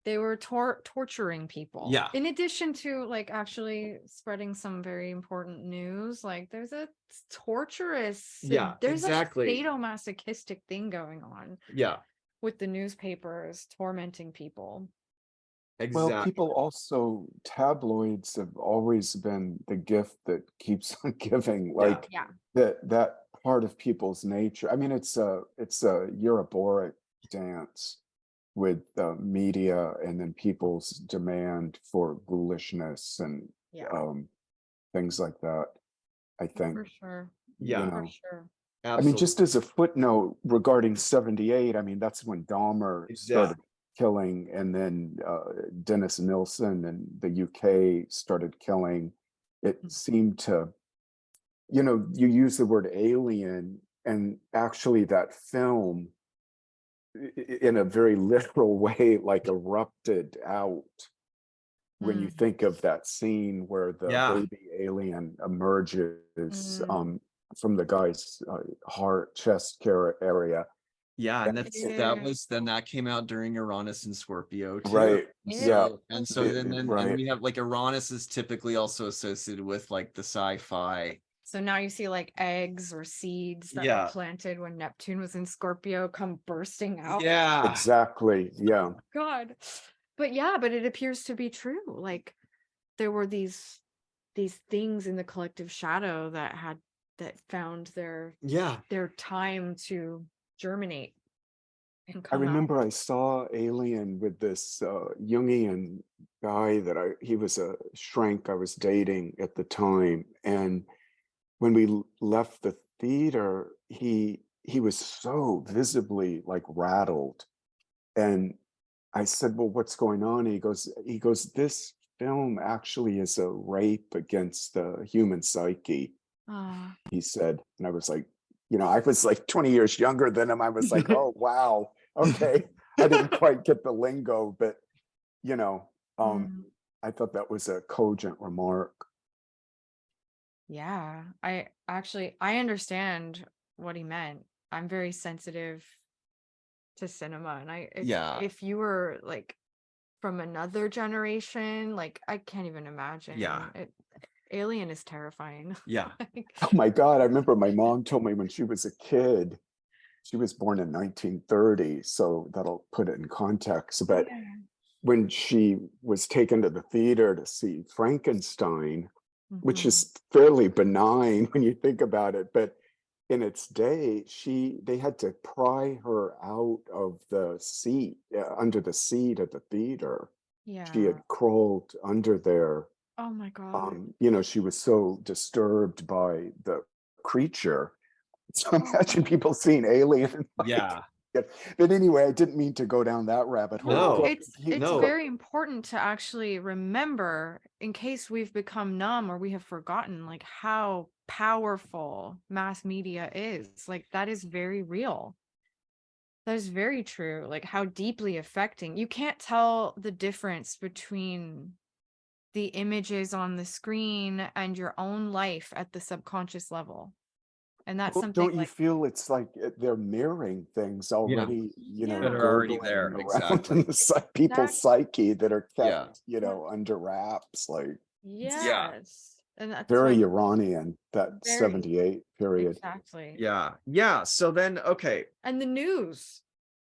[SPEAKER 2] they were torturing people.
[SPEAKER 1] Yeah.
[SPEAKER 2] In addition to like actually spreading some very important news, like there's a torturous,
[SPEAKER 1] Yeah,
[SPEAKER 2] there's
[SPEAKER 1] exactly.
[SPEAKER 2] a sadomasochistic thing going on
[SPEAKER 1] Yeah,
[SPEAKER 2] with the newspapers tormenting people.
[SPEAKER 3] Well,
[SPEAKER 1] exactly.
[SPEAKER 3] people also, tabloids have always been the gift that keeps on giving, like
[SPEAKER 2] Yeah.
[SPEAKER 3] that part of people's nature. I mean, it's a Euroboric dance with media and then people's demand for ghoulishness and
[SPEAKER 2] Yeah.
[SPEAKER 3] things like that. I think,
[SPEAKER 2] For sure.
[SPEAKER 1] Yeah.
[SPEAKER 2] For
[SPEAKER 3] know,
[SPEAKER 2] sure.
[SPEAKER 3] I mean, just as a footnote regarding 78, I mean, that's when Dahmer started killing, and then Dennis Nilsson and the UK started killing. It seemed to, you use the word alien, and actually that film, in a very literal way, like erupted out when you think of that scene where the baby alien emerges from the guy's heart, chest area.
[SPEAKER 1] Yeah, and that came out during Uranus and Scorpio too.
[SPEAKER 3] Right.
[SPEAKER 1] Yeah. And so then
[SPEAKER 3] right.
[SPEAKER 1] we have like Uranus is typically also associated with like the sci-fi.
[SPEAKER 2] So now you see like eggs or seeds that were planted when Neptune was in Scorpio come bursting out.
[SPEAKER 1] Yeah.
[SPEAKER 3] Exactly. Yeah.
[SPEAKER 2] God. But it appears to be true. Like there were these things in the collective shadow that found their time to germinate and
[SPEAKER 3] I
[SPEAKER 2] come
[SPEAKER 3] remember
[SPEAKER 2] out.
[SPEAKER 3] I saw Alien with this Jungian guy that he was a shrink I was dating at the time, and when we left the theater, he was so visibly like rattled, and I said, "Well, what's going on?" He goes, "This film actually is a rape against the human psyche," he said. And I was like, I was like 20 years younger than him. I was like, oh, wow. Okay. I didn't quite get the lingo, but, I thought that was a cogent remark.
[SPEAKER 2] Yeah, I understand what he meant. I'm very sensitive to cinema, and if you were like from another generation, like I can't even imagine. Alien is terrifying.
[SPEAKER 1] Yeah.
[SPEAKER 3] Oh my God. I remember my mom told me when she was a kid, she was born in 1930, so that'll put it in context. But when she was taken to the theater to see Frankenstein, which is fairly benign when you think about it, but in its day, they had to pry her out of the seat, under the seat at the theater. She had crawled under there.
[SPEAKER 2] Oh my God.
[SPEAKER 3] She was so disturbed by the creature. So imagine people seeing Alien. But anyway, I didn't mean to go down that rabbit hole.
[SPEAKER 1] No,
[SPEAKER 2] it's very important to actually remember, in case we've become numb or we have forgotten, like how powerful mass media is. Like that is very real. That is very true. Like how deeply affecting. You can't tell the difference between the images on the screen and your own life at the subconscious level. And that's something.
[SPEAKER 3] Don't you feel it's like they're mirroring things already,
[SPEAKER 1] that are already there
[SPEAKER 3] around in the people's psyche that are kept, under wraps, like
[SPEAKER 2] and that's
[SPEAKER 3] very Iranian, that 78 period.
[SPEAKER 2] Exactly.
[SPEAKER 1] So then
[SPEAKER 2] and the news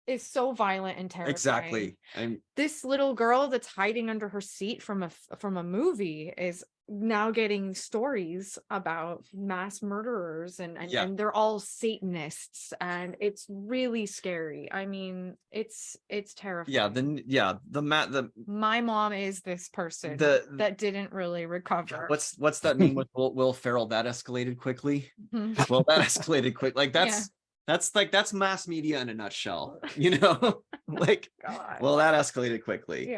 [SPEAKER 2] is so violent and terrifying.
[SPEAKER 1] Exactly.
[SPEAKER 2] This little girl that's hiding under her seat from a movie is now getting stories about mass murderers and they're all Satanists, and it's really scary. I mean, it's terrifying. My mom is this person that didn't really recover.
[SPEAKER 1] What's that mean with Will Ferrell? That escalated quickly. Well, that escalated quick. Like that's mass media in a nutshell, like, God. Well, that escalated quickly.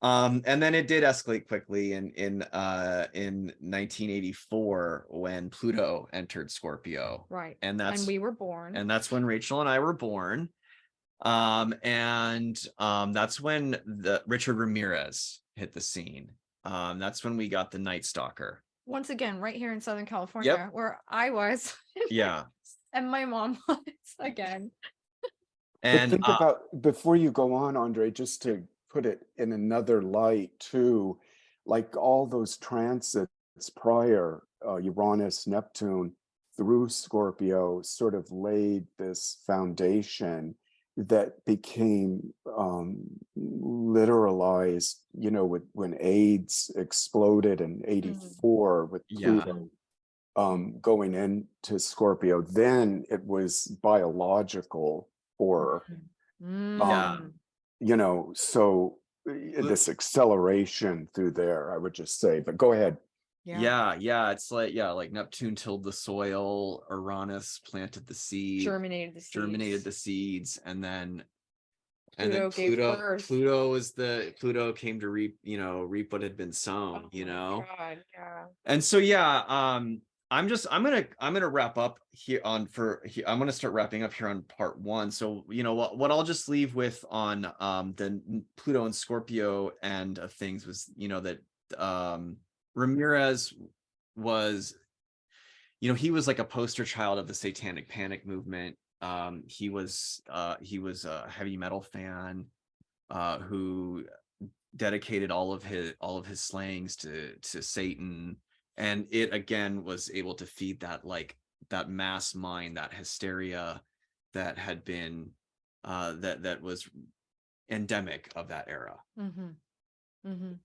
[SPEAKER 1] And then it did escalate quickly in 1984 when Pluto entered Scorpio.
[SPEAKER 2] Right.
[SPEAKER 1] And
[SPEAKER 2] we were born.
[SPEAKER 1] And that's when Rachel and I were born. That's when the Richard Ramirez hit the scene. That's when we got the Night Stalker.
[SPEAKER 2] Once again, right here in Southern California, where I was. And my mom was again.
[SPEAKER 3] But
[SPEAKER 1] And
[SPEAKER 3] think about, before you go on, Andre, just to put it in another light too, like all those transits prior, Uranus, Neptune through Scorpio sort of laid this foundation that became literalized, when AIDS exploded in '84 with
[SPEAKER 1] yeah,
[SPEAKER 3] Pluto going into Scorpio. Then it was biological horror.
[SPEAKER 1] yeah.
[SPEAKER 2] Mm.
[SPEAKER 3] So this acceleration through there, I would just say, but go ahead.
[SPEAKER 1] Yeah, it's like Neptune tilled the soil, Uranus planted the seed,
[SPEAKER 2] Germinated the seeds.
[SPEAKER 1] and then
[SPEAKER 2] Pluto gave birth.
[SPEAKER 1] Pluto came to reap what had been sown,
[SPEAKER 2] Oh my God, yeah.
[SPEAKER 1] And so I'm gonna wrap up here I'm gonna start wrapping up here on part one. So what I'll just leave with on the Pluto and Scorpio end of things was that Ramirez was he was like a poster child of the satanic panic movement. He was a heavy metal fan who dedicated all of his slayings to Satan, and it again was able to feed that mass mind, that hysteria that had been that was endemic of that era.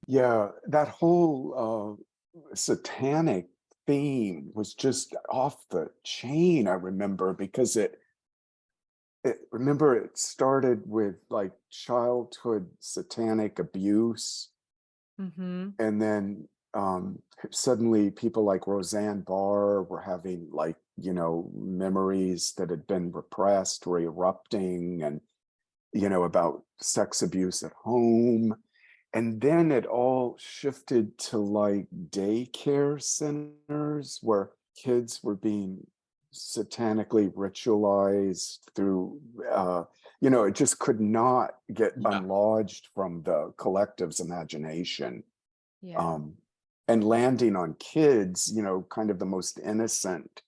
[SPEAKER 3] Yeah, that whole satanic theme was just off the chain, I remember, because it started with like childhood satanic abuse, and then suddenly people like Roseanne Barr were having memories that had been repressed were erupting, and about sex abuse at home. And then it all shifted to like daycare centers where kids were being satanically ritualized through, it just could not get unlodged from the collective's imagination. And landing on kids, kind of the most innocent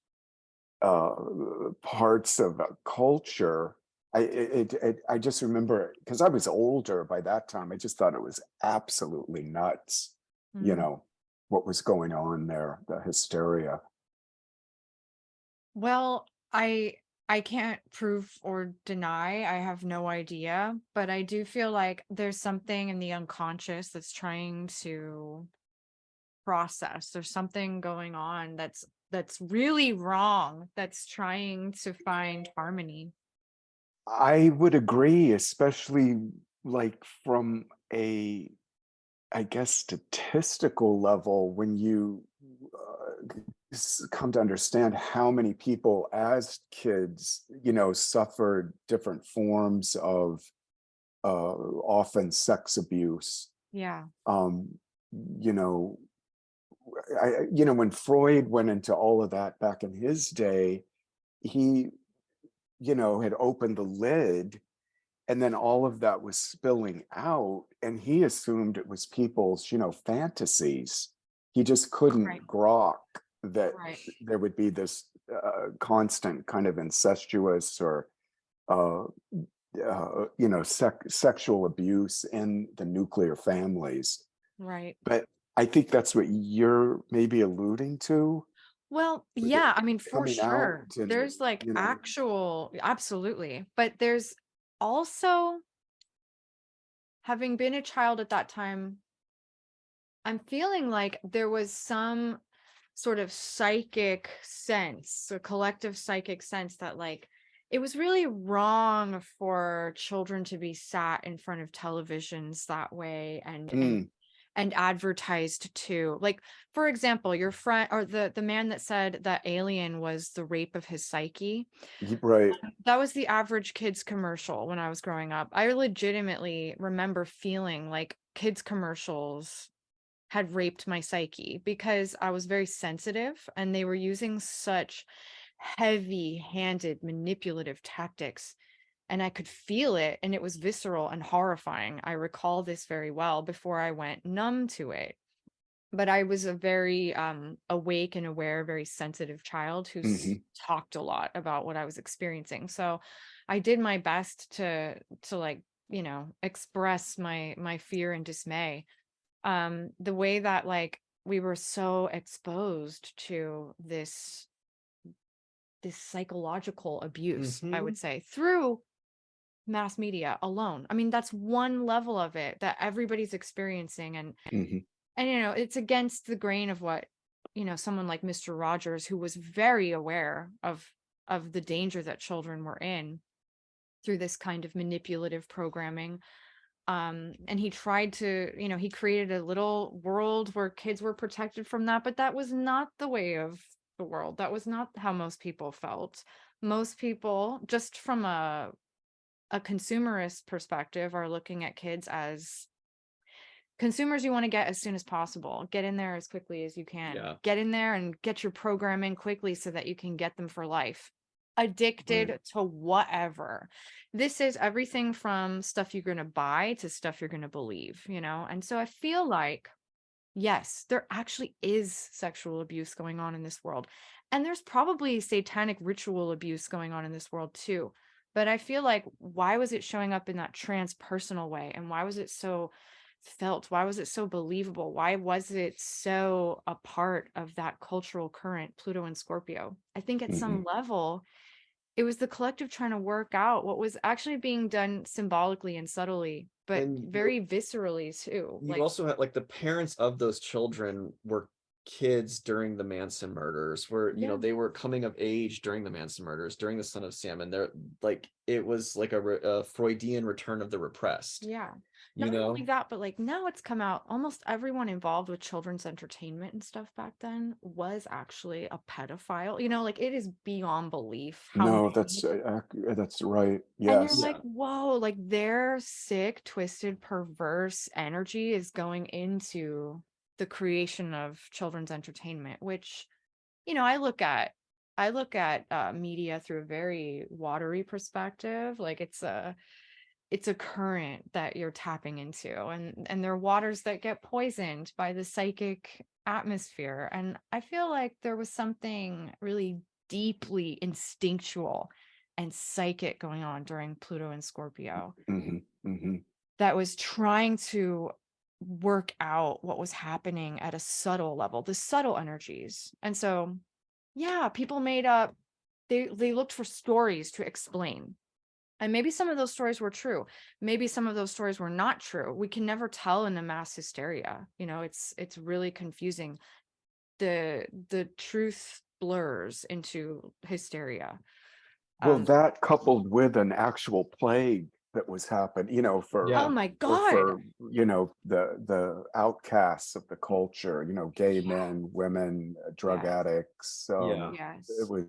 [SPEAKER 3] parts of a culture. I just remember, because I was older by that time, I just thought it was absolutely nuts, what was going on there, the hysteria.
[SPEAKER 2] Well, I can't prove or deny. I have no idea, but I do feel like there's something in the unconscious that's trying to process. There's something going on that's really wrong, that's trying to find harmony.
[SPEAKER 3] I would agree, especially like from a, I guess, statistical level, when you come to understand how many people as kids, suffered different forms of often sex abuse.
[SPEAKER 2] Yeah.
[SPEAKER 3] You know, when Freud went into all of that back in his day, he, had opened the lid, and then all of that was spilling out, and he assumed it was people's, fantasies. He just couldn't grok that there would be this constant kind of incestuous or sexual abuse in the nuclear families.
[SPEAKER 2] Right.
[SPEAKER 3] But I think that's what you're maybe alluding to.
[SPEAKER 2] Well, yeah, I mean, for
[SPEAKER 3] Coming
[SPEAKER 2] sure.
[SPEAKER 3] out and,
[SPEAKER 2] There's like absolutely. But there's also, having been a child at that time, I'm feeling like there was some sort of psychic sense, a collective psychic sense that like it was really wrong for children to be sat in front of televisions that way and advertised to. Like, for example, your friend or the man that said that Alien was the rape of his psyche.
[SPEAKER 3] right.
[SPEAKER 2] That was the average kids commercial when I was growing up. I legitimately remember feeling like kids commercials had raped my psyche because I was very sensitive and they were using such heavy-handed manipulative tactics, and I could feel it, and it was visceral and horrifying. I recall this very well before I went numb to it. but I was a very awake and aware, very sensitive child who's talked a lot about what I was experiencing. So I did my best to like, you know, express my fear and dismay. The way that like we were so exposed to this psychological abuse, I would say, through mass media alone. I mean, that's one level of it that everybody's experiencing. And you know, it's against the grain of what, you know, someone like Mr. Rogers, who was very aware of the danger that children were in through this kind of manipulative programming. And he tried to, you know, he created a little world where kids were protected from that, but that was not the way of the world. That was not how most people felt. Most people, just from a consumerist perspective, are looking at kids as consumers you want to get as soon as possible. Get in there as quickly as you can.
[SPEAKER 1] Yeah.
[SPEAKER 2] Get in there and get your program in quickly so that you can get them for life. Addicted to whatever. This is everything from stuff you're going to buy to stuff you're going to believe, you know? And so I feel like, yes, there actually is sexual abuse going on in this world. And there's probably satanic ritual abuse going on in this world too. But I feel like, why was it showing up in that transpersonal way? And why was it so felt? Why was it so believable? Why was it so a part of that cultural current, Pluto and Scorpio? I think at some level, it was the collective trying to work out what was actually being done symbolically and subtly, but
[SPEAKER 1] And
[SPEAKER 2] very viscerally too.
[SPEAKER 1] you
[SPEAKER 2] Like,
[SPEAKER 1] also had like the parents of those children were kids during the Manson murders, where you know
[SPEAKER 2] yeah,
[SPEAKER 1] they were coming of age during the Manson murders, during the Son of Sam, and they're like it was like a Freudian return of the repressed.
[SPEAKER 2] yeah.
[SPEAKER 1] You
[SPEAKER 2] Not only
[SPEAKER 1] know,
[SPEAKER 2] that, but like now it's come out, almost everyone involved with children's entertainment and stuff back then was actually a pedophile. You know, like it is beyond belief how
[SPEAKER 3] No,
[SPEAKER 2] many.
[SPEAKER 3] that's right.
[SPEAKER 2] And you're
[SPEAKER 3] Yes.
[SPEAKER 2] like, whoa, like their sick, twisted, perverse energy is going into the creation of children's entertainment, which, you know, I look at media through a very watery perspective. Like it's a current that you're tapping into, and there are waters that get poisoned by the psychic atmosphere. And I feel like there was something really deeply instinctual and psychic going on during Pluto and Scorpio that was trying to work out what was happening at a subtle level, the subtle energies. And so, yeah, people made up, they looked for stories to explain. And maybe some of those stories were true. Maybe some of those stories were not true. We can never tell in the mass hysteria. You know, it's really confusing. The truth blurs into hysteria.
[SPEAKER 3] Well, that coupled with an actual plague that was happening, you know,
[SPEAKER 2] Oh
[SPEAKER 1] yeah,
[SPEAKER 2] my God.
[SPEAKER 3] for you know the outcasts of the culture, you know, gay
[SPEAKER 2] Yeah.
[SPEAKER 3] men, women, drug
[SPEAKER 2] Yes.
[SPEAKER 3] addicts.
[SPEAKER 1] yeah.
[SPEAKER 2] Yes.
[SPEAKER 3] It was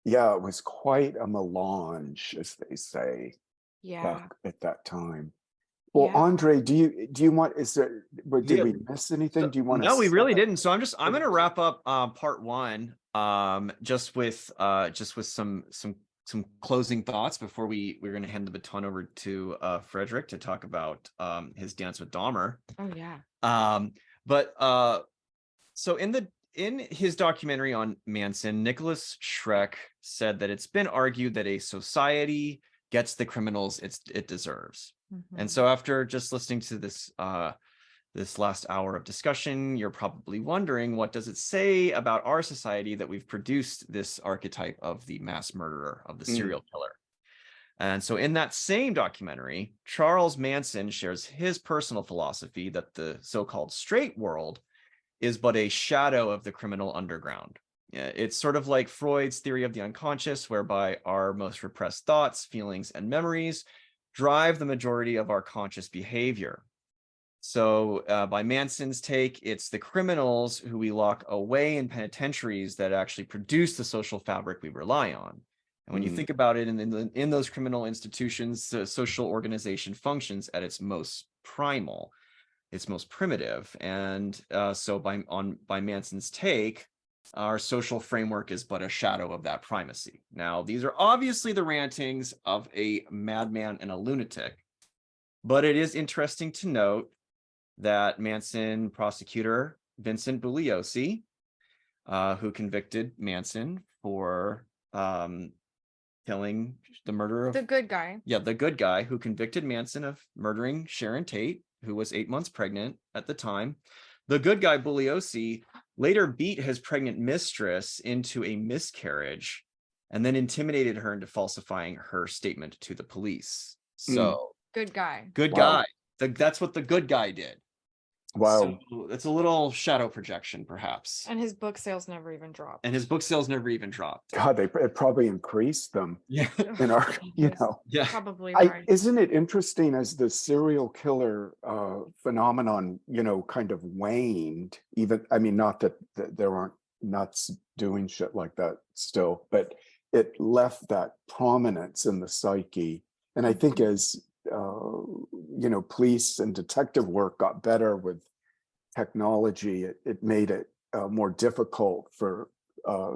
[SPEAKER 3] yeah, it was quite a melange, as they say,
[SPEAKER 2] Yeah.
[SPEAKER 3] back at that time. Well,
[SPEAKER 2] Yeah.
[SPEAKER 3] Andre, do you want, is there, did
[SPEAKER 1] Yeah.
[SPEAKER 3] we miss anything?
[SPEAKER 1] So,
[SPEAKER 3] Do you want
[SPEAKER 1] no, we really
[SPEAKER 3] to?
[SPEAKER 1] didn't. So I'm gonna wrap up part one just with some closing thoughts before we're gonna hand the baton over to Frederick to talk about his dance with Dahmer.
[SPEAKER 2] Oh yeah.
[SPEAKER 1] But so in his documentary on Manson, Nicholas Schreck said that it's been argued that a society gets the criminals it deserves. And so after just listening to this this last hour of discussion, you're probably wondering, what does it say about our society that we've produced this archetype of the mass murderer, of the serial killer? And so in that same documentary, Charles Manson shares his personal philosophy that the so-called straight world is but a shadow of the criminal underground. It's sort of like Freud's theory of the unconscious, whereby our most repressed thoughts, feelings, and memories drive the majority of our conscious behavior. So by Manson's take, it's the criminals who we lock away in penitentiaries that actually produce the social fabric we rely on. And when you think about it, in those criminal institutions, the social organization functions at its most primal, its most primitive. And so by Manson's take, our social framework is but a shadow of that primacy. Now, these are obviously the rantings of a madman and a lunatic, but it is interesting to note that Manson prosecutor Vincent Bugliosi, who convicted Manson for killing the murder of
[SPEAKER 2] The good guy.
[SPEAKER 1] Yeah, the good guy who convicted Manson of murdering Sharon Tate, who was 8 months pregnant at the time. The good guy Bugliosi later beat his pregnant mistress into a miscarriage and then intimidated her into falsifying her statement to the police. So,
[SPEAKER 2] Good guy.
[SPEAKER 1] good
[SPEAKER 3] Wow.
[SPEAKER 1] guy. That's what the good guy did.
[SPEAKER 3] Wow.
[SPEAKER 1] So it's a little shadow projection, perhaps.
[SPEAKER 2] And his book sales never even dropped.
[SPEAKER 1] And his book sales never even dropped.
[SPEAKER 3] God, it probably increased them
[SPEAKER 1] Yeah.
[SPEAKER 3] in our, you
[SPEAKER 2] Yes.
[SPEAKER 3] know.
[SPEAKER 1] Yeah.
[SPEAKER 2] Probably right.
[SPEAKER 3] Isn't it interesting as the serial killer phenomenon, you know, kind of waned, even, I mean, not that there aren't nuts doing shit like that still, but it left that prominence in the psyche. And I think as, you know, police and detective work got better with technology, it made it more difficult for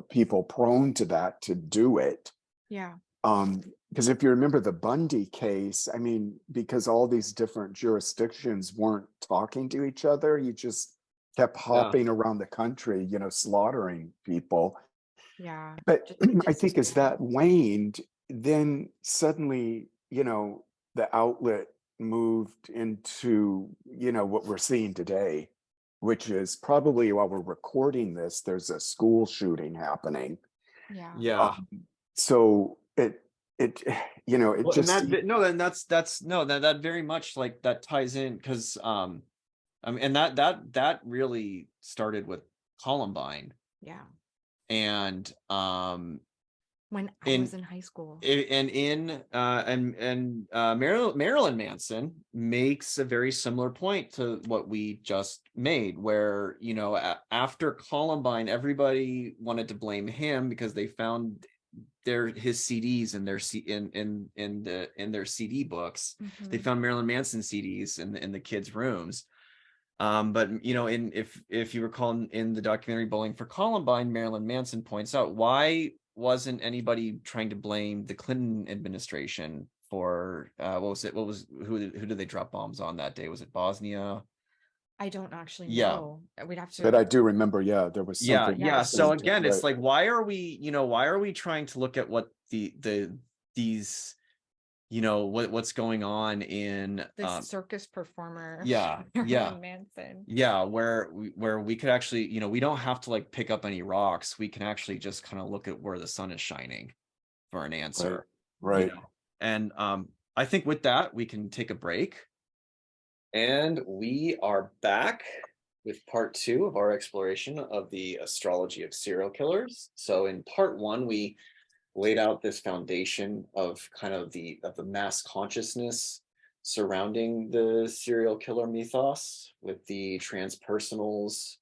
[SPEAKER 3] people prone to that to do it.
[SPEAKER 2] Yeah.
[SPEAKER 3] Because if you remember the Bundy case, I mean, because all these different jurisdictions weren't talking to each other, you just kept hopping around the country, you know, slaughtering people.
[SPEAKER 2] Yeah.
[SPEAKER 3] But I think as
[SPEAKER 2] disappeared.
[SPEAKER 3] that waned, then suddenly, you know, the outlet moved into, you know, what we're seeing today, which is probably while we're recording this, there's a school shooting happening.
[SPEAKER 2] Yeah.
[SPEAKER 1] Yeah.
[SPEAKER 3] So it you know, it
[SPEAKER 1] Well,
[SPEAKER 3] just
[SPEAKER 1] that very much like that ties in because I mean, and that really started with Columbine.
[SPEAKER 2] Yeah.
[SPEAKER 1] And
[SPEAKER 2] When I was in high school.
[SPEAKER 1] Marilyn Manson makes a very similar point to what we just made, where, you know, after Columbine, everybody wanted to blame him because they found his CDs in their CD books. They found Marilyn Manson CDs in the kids' rooms. But you know, if you recall in the documentary Bowling for Columbine, Marilyn Manson points out, why wasn't anybody trying to blame the Clinton administration for who did they drop bombs on that day? Was it Bosnia?
[SPEAKER 2] I don't actually
[SPEAKER 1] Yeah.
[SPEAKER 2] know. We'd have to.
[SPEAKER 3] But I do remember, yeah, there was something.
[SPEAKER 1] Yeah. So again, it's
[SPEAKER 3] right.
[SPEAKER 1] like, why are we trying to look at what these, you know, what's going on in
[SPEAKER 2] the circus performer?
[SPEAKER 1] Yeah.
[SPEAKER 2] Marilyn Manson.
[SPEAKER 1] Yeah, where we could actually, you know, we don't have to like pick up any rocks. We can actually just kind of look at where the sun is shining for an answer.
[SPEAKER 3] Right.
[SPEAKER 1] You know? And I think with that, we can take a break. And we are back with part 2 of our exploration of the astrology of serial killers. So in part 1, we laid out this foundation of kind of the mass consciousness surrounding the serial killer mythos, with the transpersonals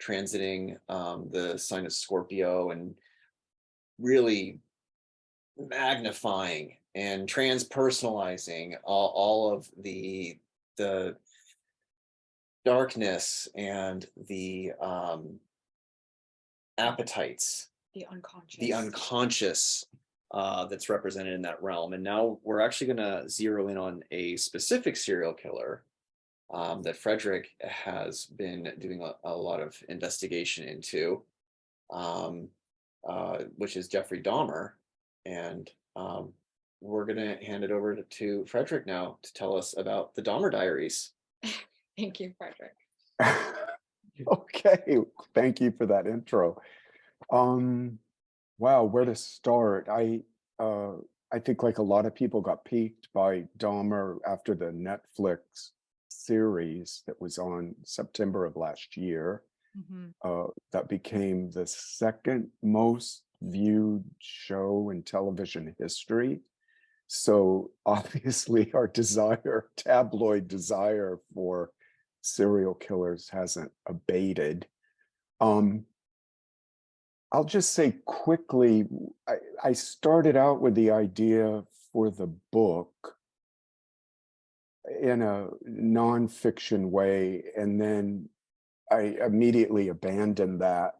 [SPEAKER 1] transiting the sign of Scorpio and really magnifying and transpersonalizing all of the darkness and the appetites,
[SPEAKER 2] The
[SPEAKER 1] unconscious that's represented in that realm. And now we're actually going to zero in on a specific serial killer that Frederick has been doing a lot of investigation into, which is Jeffrey Dahmer. And we're going to hand it over to Frederick now to tell us about the Dahmer Diaries.
[SPEAKER 2] Thank you, Frederick.
[SPEAKER 3] Okay, thank you for that intro. Wow, where to start? I think like a lot of people got piqued by Dahmer after the Netflix series that was on September of last year. That became the second most viewed show in television history. So obviously our tabloid desire for serial killers hasn't abated. I'll just say quickly, I started out with the idea for the book in a nonfiction way, and then I immediately abandoned that.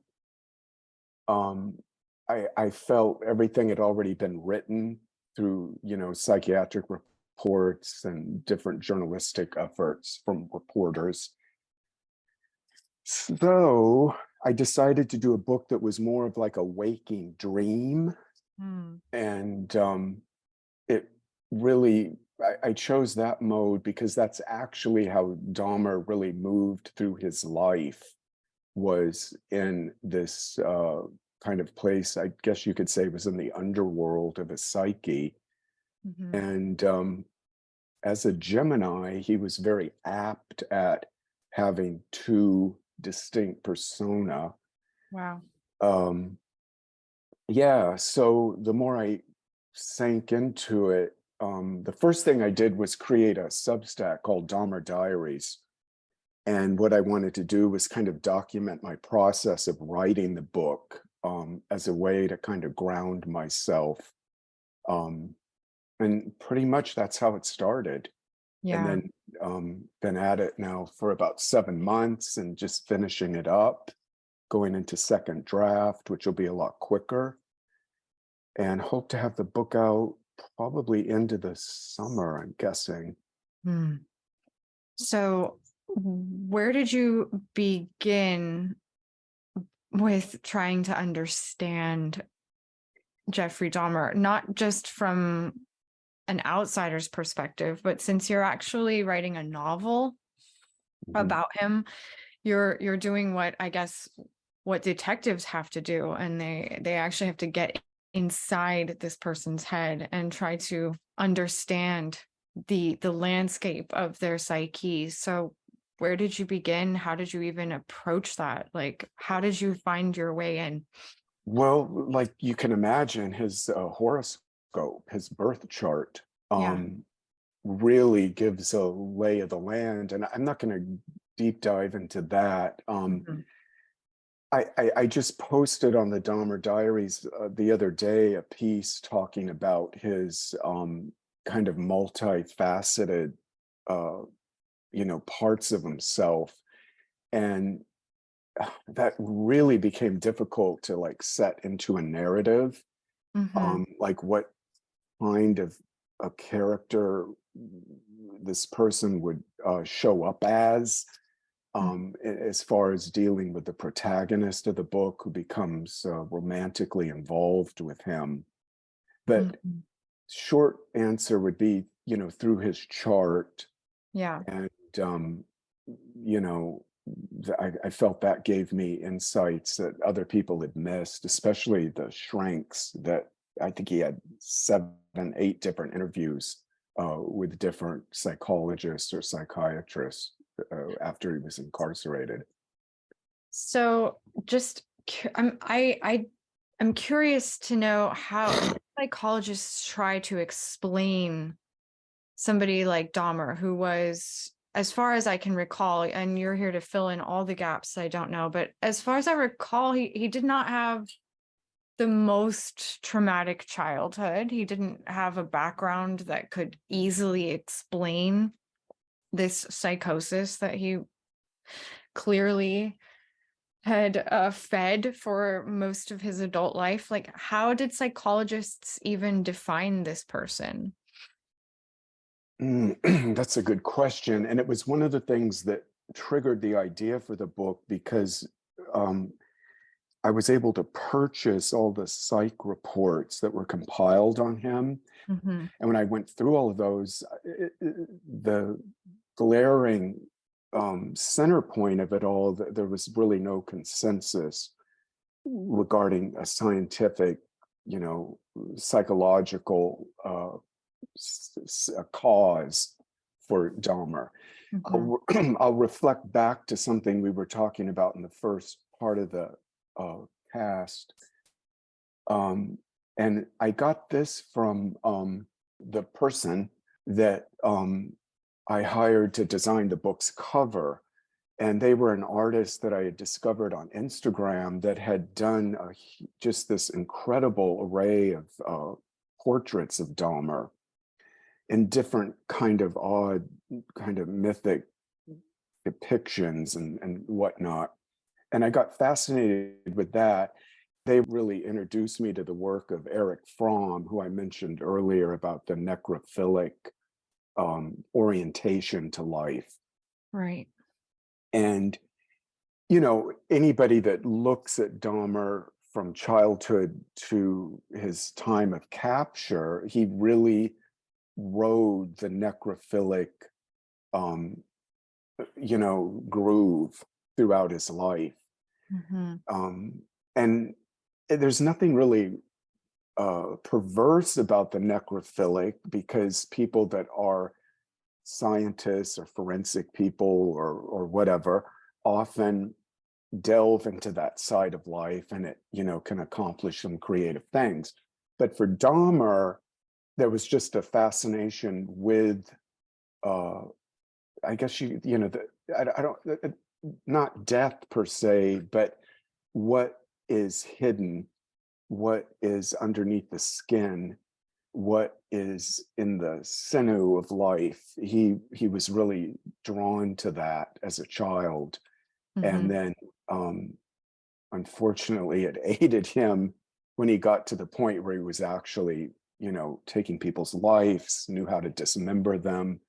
[SPEAKER 3] I felt everything had already been written through, you know, psychiatric reports and different journalistic efforts from reporters. So I decided to do a book that was more of like a waking dream. And it really, I chose that mode because that's actually how Dahmer really moved through his life, was in this kind of place, I guess you could say was in the underworld of his psyche. And as a Gemini, he was very apt at having two distinct persona.
[SPEAKER 2] Wow.
[SPEAKER 3] Yeah, so the more I sank into it, the first thing I did was create a Substack called Dahmer Diaries. And what I wanted to do was kind of document my process of writing the book as a way to kind of ground myself. And pretty much that's how it started.
[SPEAKER 2] Yeah.
[SPEAKER 3] And then been at it now for about 7 months and just finishing it up, going into second draft, which will be a lot quicker. And hope to have the book out probably into the summer, I'm guessing.
[SPEAKER 2] So where did you begin with trying to understand Jeffrey Dahmer, not just from an outsider's perspective, but since you're actually writing a novel about him, you're doing what I guess what detectives have to do, and they actually have to get inside this person's head and try to understand the landscape of their psyche. So where did you begin? How did you even approach that? Like, how did you find your way in?
[SPEAKER 3] Well, like you can imagine, his horoscope, his birth chart, really gives a lay of the land. And I'm not going to deep dive into that. I just posted on the Dahmer Diaries the other day a piece talking about his kind of multifaceted, parts of himself. And that really became difficult to like set into a narrative. Like what kind of a character this person would show up as far as dealing with the protagonist of the book, who becomes romantically involved with him. But short answer would be, through his chart.
[SPEAKER 2] Yeah.
[SPEAKER 3] And I felt that gave me insights that other people had missed, especially the shrinks that I think he had 7, 8 different interviews with different psychologists or psychiatrists after he was incarcerated.
[SPEAKER 2] So just I'm curious to know how psychologists try to explain somebody like Dahmer, who was, as far as I can recall, and you're here to fill in all the gaps I don't know, but as far as I recall, he did not have the most traumatic childhood. He didn't have a background that could easily explain this psychosis that he clearly had fed for most of his adult life. Like, how did psychologists even define this person?
[SPEAKER 3] That's a good question. And it was one of the things that triggered the idea for the book, because I was able to purchase all the psych reports that were compiled on him. And when I went through all of those, the glaring center point of it all, there was really no consensus regarding a scientific, psychological cause for Dahmer. I'll reflect back to something we were talking about in the first part of the cast. And I got this from the person that I hired to design the book's cover. And they were an artist that I had discovered on Instagram that had done just this incredible array of portraits of Dahmer in different kind of odd, kind of mythic depictions and whatnot. And I got fascinated with that. They really introduced me to the work of Erich Fromm, who I mentioned earlier about the necrophilic orientation to life.
[SPEAKER 2] Right.
[SPEAKER 3] And anybody that looks at Dahmer from childhood to his time of capture, he really rode the necrophilic, groove throughout his life. And there's nothing really perverse about the necrophilic, because people that are scientists or forensic people or whatever often delve into that side of life, and it can accomplish some creative things. But for Dahmer, there was just a fascination with I guess I don't, not death per se, but what is hidden, what is underneath the skin, what is in the sinew of life. He was really drawn to that as a child. And then unfortunately it aided him when he got to the point where he was actually taking people's lives, knew how to dismember them,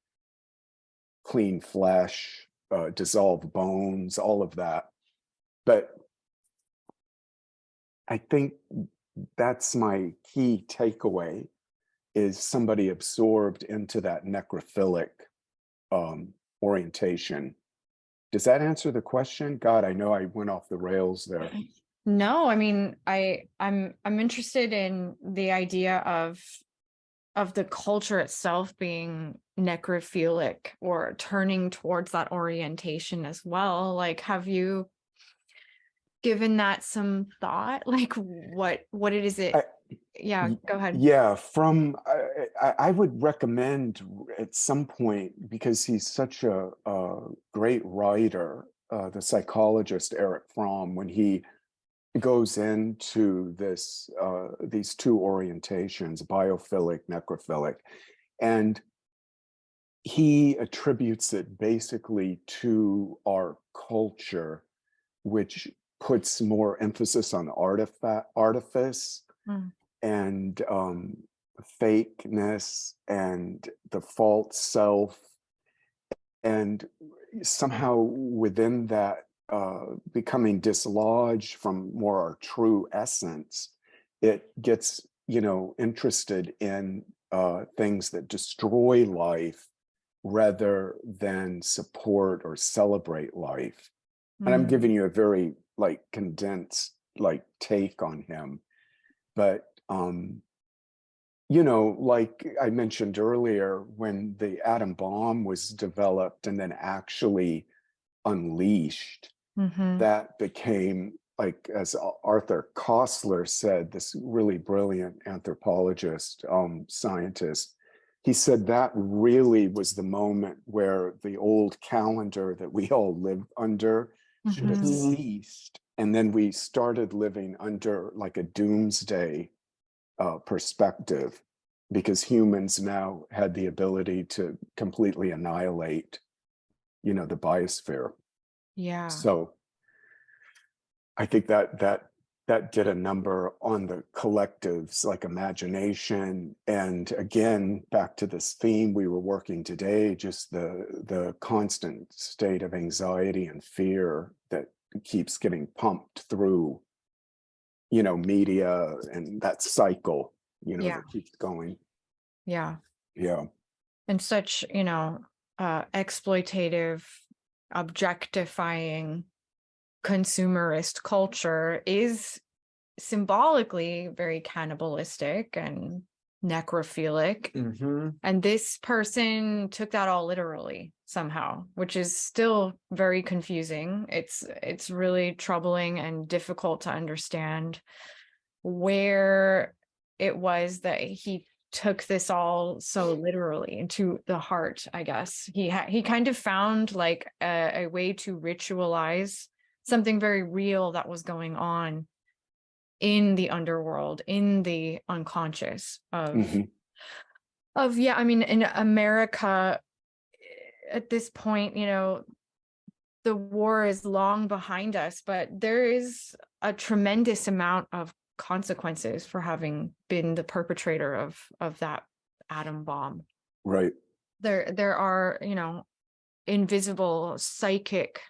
[SPEAKER 3] clean flesh, dissolve bones, all of that. But I think that's my key takeaway, is somebody absorbed into that necrophilic orientation. Does that answer the question? God, I know I went off the rails there.
[SPEAKER 2] No, I mean, I'm interested in the idea of the culture itself being necrophilic or turning towards that orientation as well. Like, have you given that some thought? Like, what it is it? Yeah, go ahead.
[SPEAKER 3] Yeah, I would recommend at some point, because he's such a great writer, the psychologist Eric Fromm, when he goes into these two orientations, biophilic, necrophilic, and he attributes it basically to our culture, which puts more emphasis on artifice and fakeness and the false self. And somehow within that, becoming dislodged from more our true essence, it gets interested in things that destroy life rather than support or celebrate life. And I'm giving you a very condensed take on him, but like I mentioned earlier, when the atom bomb was developed and then actually unleashed, that became, like, as Arthur Koestler said, this really brilliant anthropologist, scientist, he said that really was the moment where the old calendar that we all lived under should have ceased. And then we started living under like a doomsday perspective, because humans now had the ability to completely annihilate, the biosphere.
[SPEAKER 2] Yeah.
[SPEAKER 3] So I think that did a number on the collective's imagination. And again, back to this theme we were working today, just the constant state of anxiety and fear that keeps getting pumped through, media, and that cycle, that keeps going.
[SPEAKER 2] Yeah.
[SPEAKER 3] Yeah.
[SPEAKER 2] And such, exploitative, objectifying consumerist culture is symbolically very cannibalistic and necrophilic. And this person took that all literally somehow, which is still very confusing. It's really troubling and difficult to understand where it was that he took this all so literally into the heart. I guess he kind of found like a way to ritualize something very real that was going on in the underworld, in the unconscious of I mean, in America at this point, the war is long behind us, but there is a tremendous amount of consequences for having been the perpetrator of that atom bomb.
[SPEAKER 3] Right.
[SPEAKER 2] There are, invisible psychic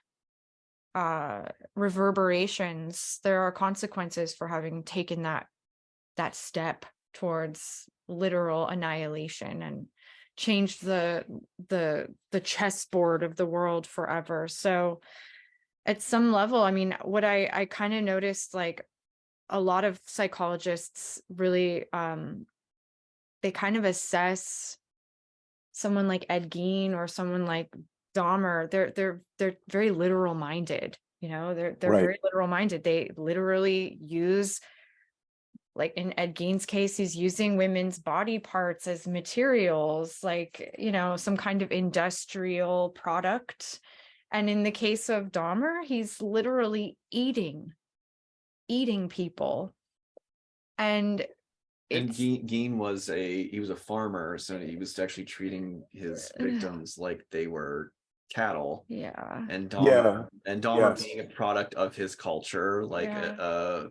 [SPEAKER 2] reverberations. There are consequences for having taken that step towards literal annihilation and changed the chessboard of the world forever. So at some level, I mean, what I kind of noticed, like a lot of psychologists really they kind of assess someone like Ed Gein or someone like Dahmer. They're very literal minded, you know, they're
[SPEAKER 3] Right.
[SPEAKER 2] very literal minded. They literally use, like in Ed Gein's case, he's using women's body parts as materials, like, you know, some kind of industrial product. And in the case of Dahmer, he's literally eating people. And it's
[SPEAKER 1] Gein was he was a farmer, so he was actually treating his victims like they were cattle.
[SPEAKER 2] yeah.
[SPEAKER 1] And
[SPEAKER 3] Yeah.
[SPEAKER 1] Dahmer
[SPEAKER 3] Yes.
[SPEAKER 1] being a product of his culture, like
[SPEAKER 2] Yeah.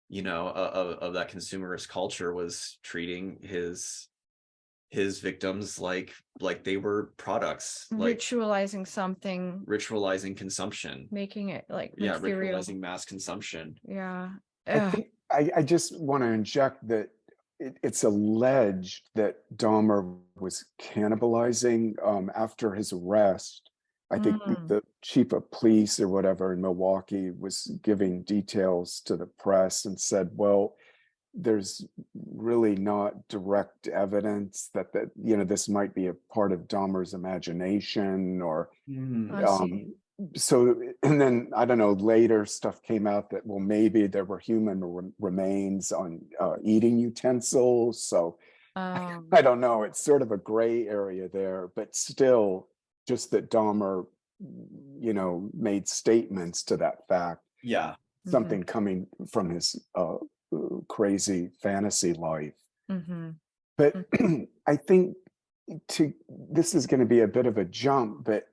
[SPEAKER 1] you know, of that consumerist culture, was treating his victims like they were products, like
[SPEAKER 2] Ritualizing something,
[SPEAKER 1] ritualizing consumption,
[SPEAKER 2] making it like
[SPEAKER 1] yeah,
[SPEAKER 2] material.
[SPEAKER 1] ritualizing mass consumption.
[SPEAKER 2] Yeah.
[SPEAKER 3] I think I just want to inject that it's alleged that Dahmer was cannibalizing after his arrest. I think the chief of police or whatever in Milwaukee was giving details to the press and said, well, there's really not direct evidence that you know, this might be a part of Dahmer's imagination or
[SPEAKER 2] I see.
[SPEAKER 3] so, and then I don't know, later stuff came out that, well, maybe there were human remains on eating utensils. So I don't know, it's sort of a gray area there, but still just that Dahmer, you know, made statements to that fact.
[SPEAKER 1] Yeah.
[SPEAKER 3] Something coming from his crazy fantasy life. But I think this is going to be a bit of a jump, but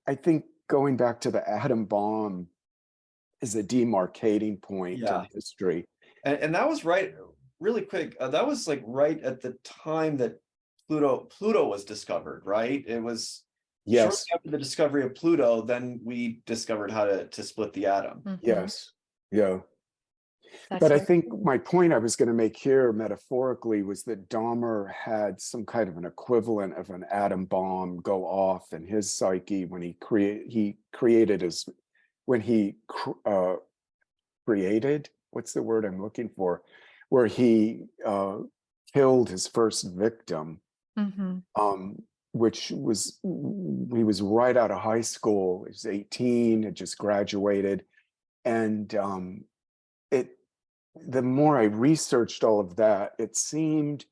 [SPEAKER 3] I think going back to the atom bomb is a demarcating point in history.
[SPEAKER 1] And that was right, really quick. That was like right at the time that Pluto was discovered, right? It was shortly after the discovery of Pluto, then we discovered how to split the atom.
[SPEAKER 3] Yes. Yeah. But I think my point I was going to make here metaphorically was that Dahmer had some kind of an equivalent of an atom bomb go off in his psyche when he created his, when he created, what's the word I'm looking for, where he killed his first victim, which was, he was right out of high school. He was 18, had just graduated. And the more I researched all of that, it seemed,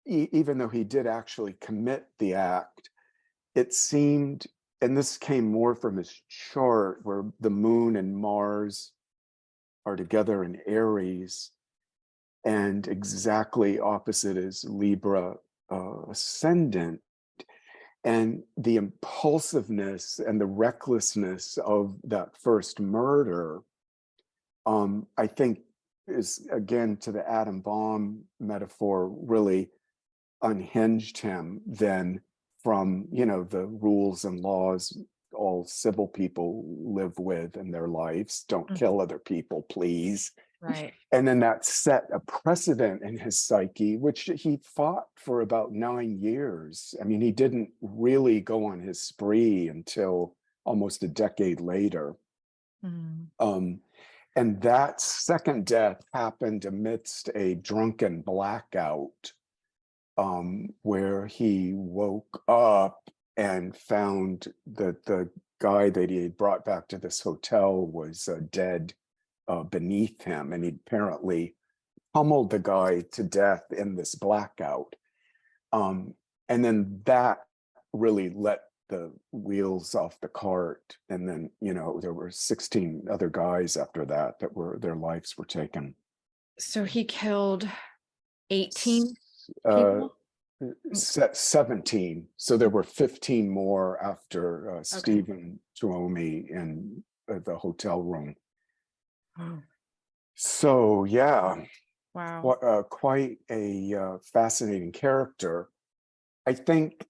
[SPEAKER 3] even though he did actually commit the act, it seemed, and this came more from his chart where the moon and Mars are together in Aries, and exactly opposite is Libra ascendant. And the impulsiveness and the recklessness of that first murder, I think, is, again, to the atom bomb metaphor, really unhinged him then from, you know, the rules and laws all civil people live with in their lives. Don't kill other people, please.
[SPEAKER 2] Right.
[SPEAKER 3] And then that set a precedent in his psyche, which he fought for about 9 years. I mean, he didn't really go on his spree until almost a decade later. And that second death happened amidst a drunken blackout, where he woke up and found that the guy that he had brought back to this hotel was dead beneath him. And he apparently pummeled the guy to death in this blackout. And then that really let the wheels off the cart. And then, you know, there were 16 other guys after that their lives were taken.
[SPEAKER 2] So he killed 18 people?
[SPEAKER 3] 17. So there were 15 more after Stephen Tuomi in the hotel room. So yeah,
[SPEAKER 2] wow,
[SPEAKER 3] quite a fascinating character. I think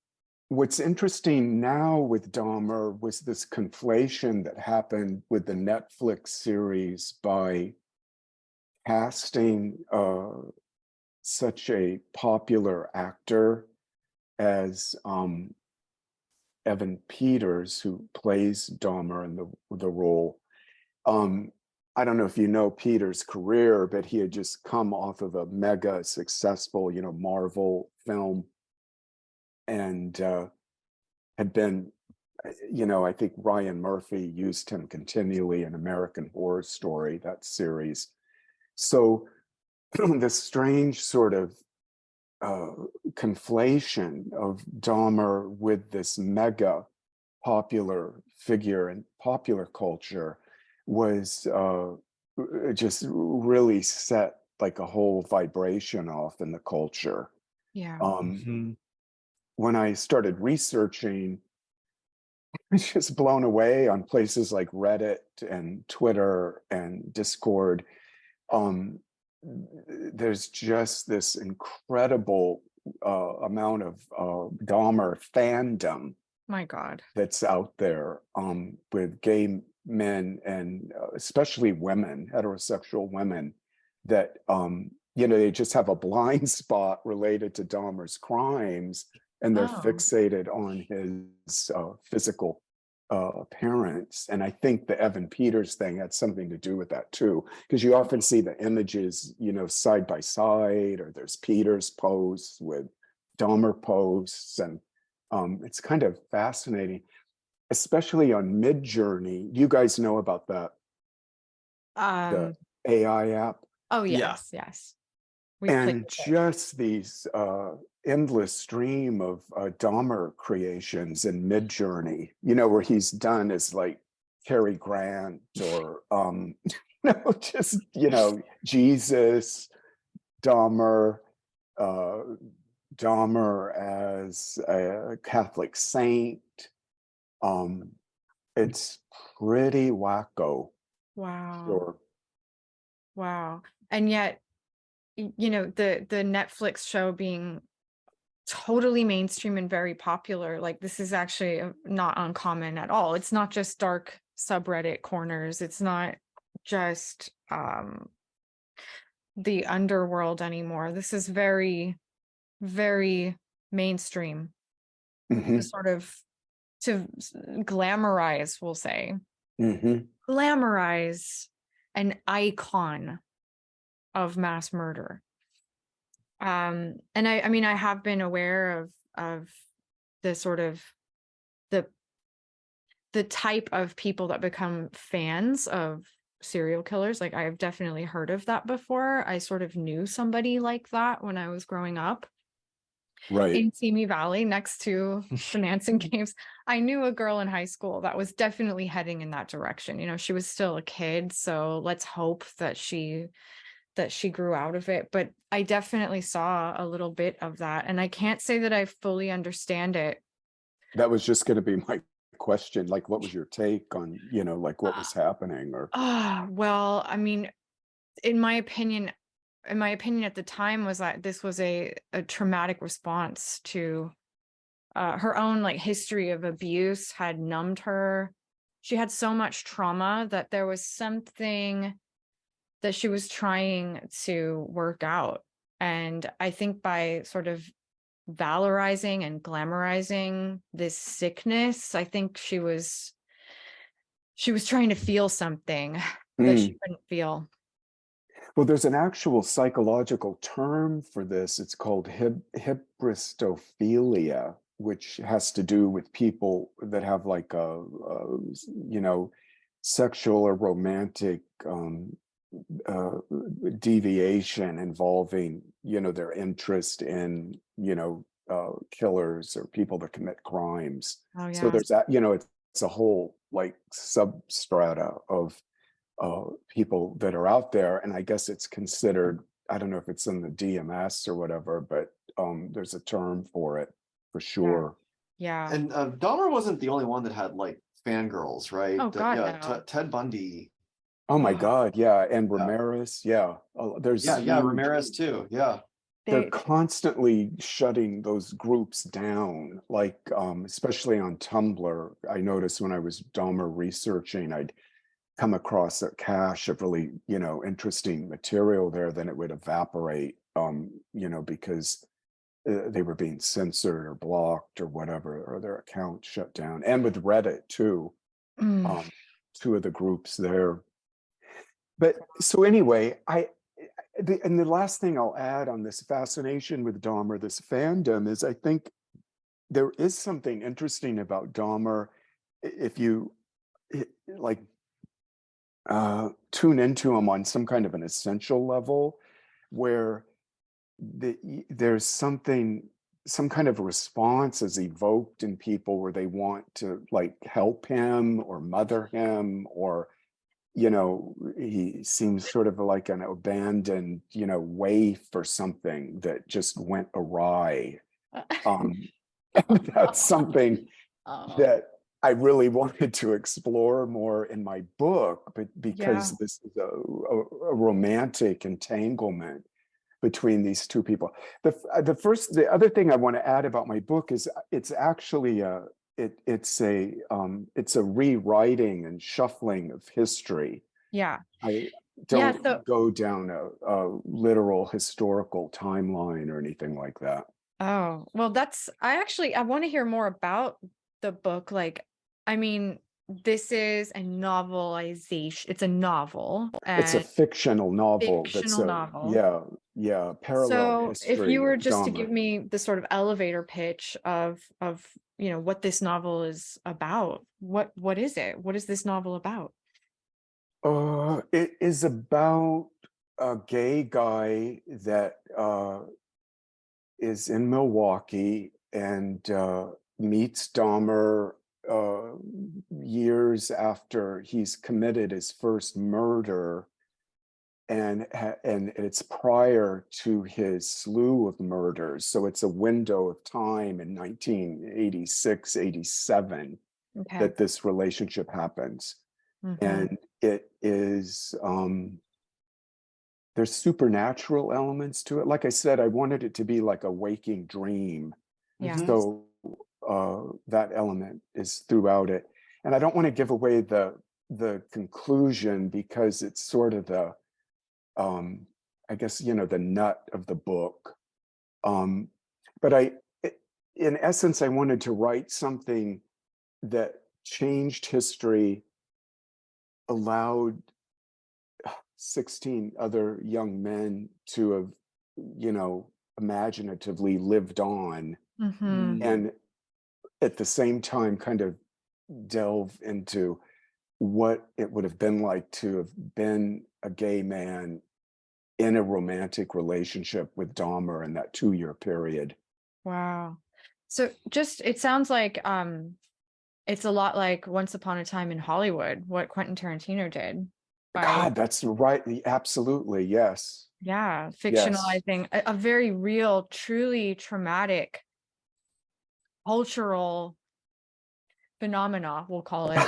[SPEAKER 3] what's interesting now with Dahmer was this conflation that happened with the Netflix series by casting such a popular actor as Evan Peters, who plays Dahmer in the role. I don't know if you know Peters' career, but he had just come off of a mega successful, Marvel film, and had been, I think Ryan Murphy used him continually in American Horror Story, that series. So this strange sort of conflation of Dahmer with this mega popular figure in popular culture was just really set like a whole vibration off in the culture.
[SPEAKER 2] Yeah.
[SPEAKER 3] When I started researching, I was just blown away on places like Reddit and Twitter and Discord. There's just this incredible amount of Dahmer fandom.
[SPEAKER 2] My God.
[SPEAKER 3] That's out there with gay men and especially women, heterosexual women, that they just have a blind spot related to Dahmer's crimes, and they're fixated on his physical appearance. And I think the Evan Peters thing had something to do with that too, because you often see the images, side by side, or there's Peters posts with Dahmer posts, and it's kind of fascinating, especially on Midjourney. You guys know about that, the AI app?
[SPEAKER 2] Oh, yes, yes.
[SPEAKER 3] And just these endless stream of Dahmer creations in Midjourney, where he's done as like Cary Grant or, just, Jesus, Dahmer, Dahmer as a Catholic saint. It's pretty wacko.
[SPEAKER 2] Wow.
[SPEAKER 3] Sure.
[SPEAKER 2] Wow. And yet, the Netflix show being totally mainstream and very popular, like this is actually not uncommon at all. It's not just dark subreddit corners. It's not just the underworld anymore. This is very, very mainstream. To glamorize, we'll say, glamorize an icon of mass murder. And I mean, I have been aware of the sort of the type of people that become fans of serial killers. Like, I have definitely heard of that before. I sort of knew somebody like that when I was growing up.
[SPEAKER 3] Right.
[SPEAKER 2] In Simi Valley, next to the Manson caves. I knew a girl in high school that was definitely heading in that direction. She was still a kid, so let's hope that she grew out of it. But I definitely saw a little bit of that, and I can't say that I fully understand it.
[SPEAKER 3] That was just going to be my question. Like, what was your take on, like what was happening? Or
[SPEAKER 2] well, I mean, in my opinion at the time was that this was a traumatic response to her own like history of abuse had numbed her. She had so much trauma that there was something that she was trying to work out. And I think by sort of valorizing and glamorizing this sickness, I think she was trying to feel something that she couldn't feel.
[SPEAKER 3] Well, there's an actual psychological term for this. It's called hybristophilia, which has to do with people that have like a sexual or romantic deviation involving, their interest in, killers or people that commit crimes.
[SPEAKER 2] Oh, yeah.
[SPEAKER 3] So there's that, it's a whole like substrata of people that are out there, and I guess it's considered, I don't know if it's in the DMS or whatever, but there's a term for it for sure.
[SPEAKER 2] Yeah.
[SPEAKER 5] And Dahmer wasn't the only one that had like fangirls, right?
[SPEAKER 2] Oh God, no.
[SPEAKER 5] Ted Bundy.
[SPEAKER 3] Oh my God, yeah, and Ramirez, yeah. There's
[SPEAKER 5] Ramirez too, yeah.
[SPEAKER 3] they're constantly shutting those groups down, like especially on Tumblr. I noticed when I was Dahmer researching, I'd come across a cache of really, interesting material there, then it would evaporate, because they were being censored or blocked or whatever, or their account shut down. And with Reddit too, two of the groups there. But so anyway, and the last thing I'll add on this fascination with Dahmer, this fandom, is I think there is something interesting about Dahmer if you like tune into him on some kind of an essential level, where there's some kind of response is evoked in people where they want to like help him or mother him, or he seems sort of like an abandoned, waif or something that just went awry. That's something that I really wanted to explore more in my book, but because this is a romantic entanglement between these two people. The other thing I want to add about my book is it's actually it's a rewriting and shuffling of history.
[SPEAKER 2] Yeah.
[SPEAKER 3] I don't go down a literal historical timeline or anything like that.
[SPEAKER 2] Oh, well, I want to hear more about the book. Like, I mean, this is a novelization. It's a novel.
[SPEAKER 3] It's a fictional novel.
[SPEAKER 2] Novel.
[SPEAKER 3] Yeah, parallel history.
[SPEAKER 2] If you were just to give me the sort of elevator pitch of what this novel is about, what is it? What is this novel about?
[SPEAKER 3] It is about a gay guy that is in Milwaukee and meets Dahmer years after he's committed his first murder, and it's prior to his slew of murders. So it's a window of time in 1986, 87 that this relationship happens. And it is there's supernatural elements to it. Like I said, I wanted it to be like a waking dream. So that element is throughout it. And I don't want to give away the conclusion, because it's sort of the I guess the nut of the book. But in essence, I wanted to write something that changed history, allowed 16 other young men to have, imaginatively lived on, and at the same time kind of delve into what it would have been like to have been a gay man in a romantic relationship with Dahmer in that 2-year period.
[SPEAKER 2] Wow. So it sounds like it's a lot like Once Upon a Time in Hollywood, what Quentin Tarantino did.
[SPEAKER 3] God, that's right. Absolutely. Yes.
[SPEAKER 2] Yeah. Fictionalizing a very real, truly traumatic cultural phenomena, we'll call it.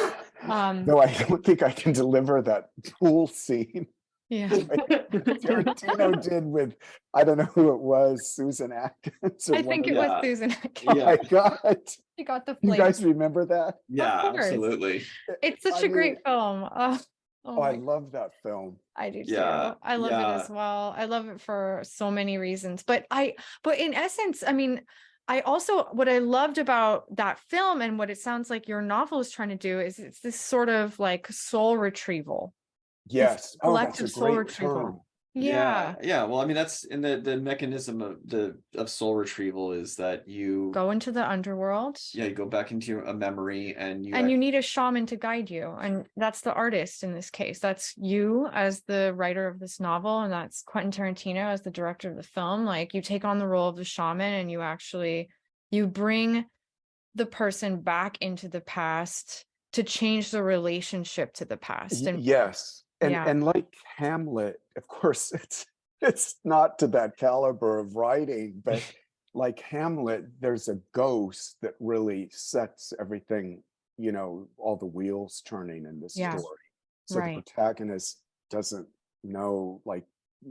[SPEAKER 3] No, I don't think I can deliver that pool scene.
[SPEAKER 2] Yeah.
[SPEAKER 3] Tarantino did with, I don't know who it was, Susan Atkins.
[SPEAKER 2] I think it was Susan Atkins.
[SPEAKER 3] Oh my God.
[SPEAKER 2] She got the
[SPEAKER 3] You
[SPEAKER 2] flavor.
[SPEAKER 3] guys remember that?
[SPEAKER 1] Yeah, absolutely.
[SPEAKER 2] It's such a great film.
[SPEAKER 3] I love that film.
[SPEAKER 2] I do too. I love it as well. I love it for so many reasons. But in essence, I mean, what I loved about that film, and what it sounds like your novel is trying to do, is it's this sort of like soul retrieval.
[SPEAKER 3] Yes.
[SPEAKER 2] Collective soul retrieval.
[SPEAKER 3] Term.
[SPEAKER 2] Yeah.
[SPEAKER 1] Well, I mean, that's in the mechanism of soul retrieval is that you
[SPEAKER 2] go into the underworld.
[SPEAKER 1] Yeah, you go back into a memory, and
[SPEAKER 2] you need a shaman to guide you, and that's the artist in this case. That's you as the writer of this novel, and that's Quentin Tarantino as the director of the film. Like, you take on the role of the shaman, and you bring the person back into the past to change the relationship to the past. And
[SPEAKER 3] yes. And like Hamlet, of course, it's not to that caliber of writing, but like Hamlet, there's a ghost that really sets everything, all the wheels turning in this story. So the protagonist doesn't know, like,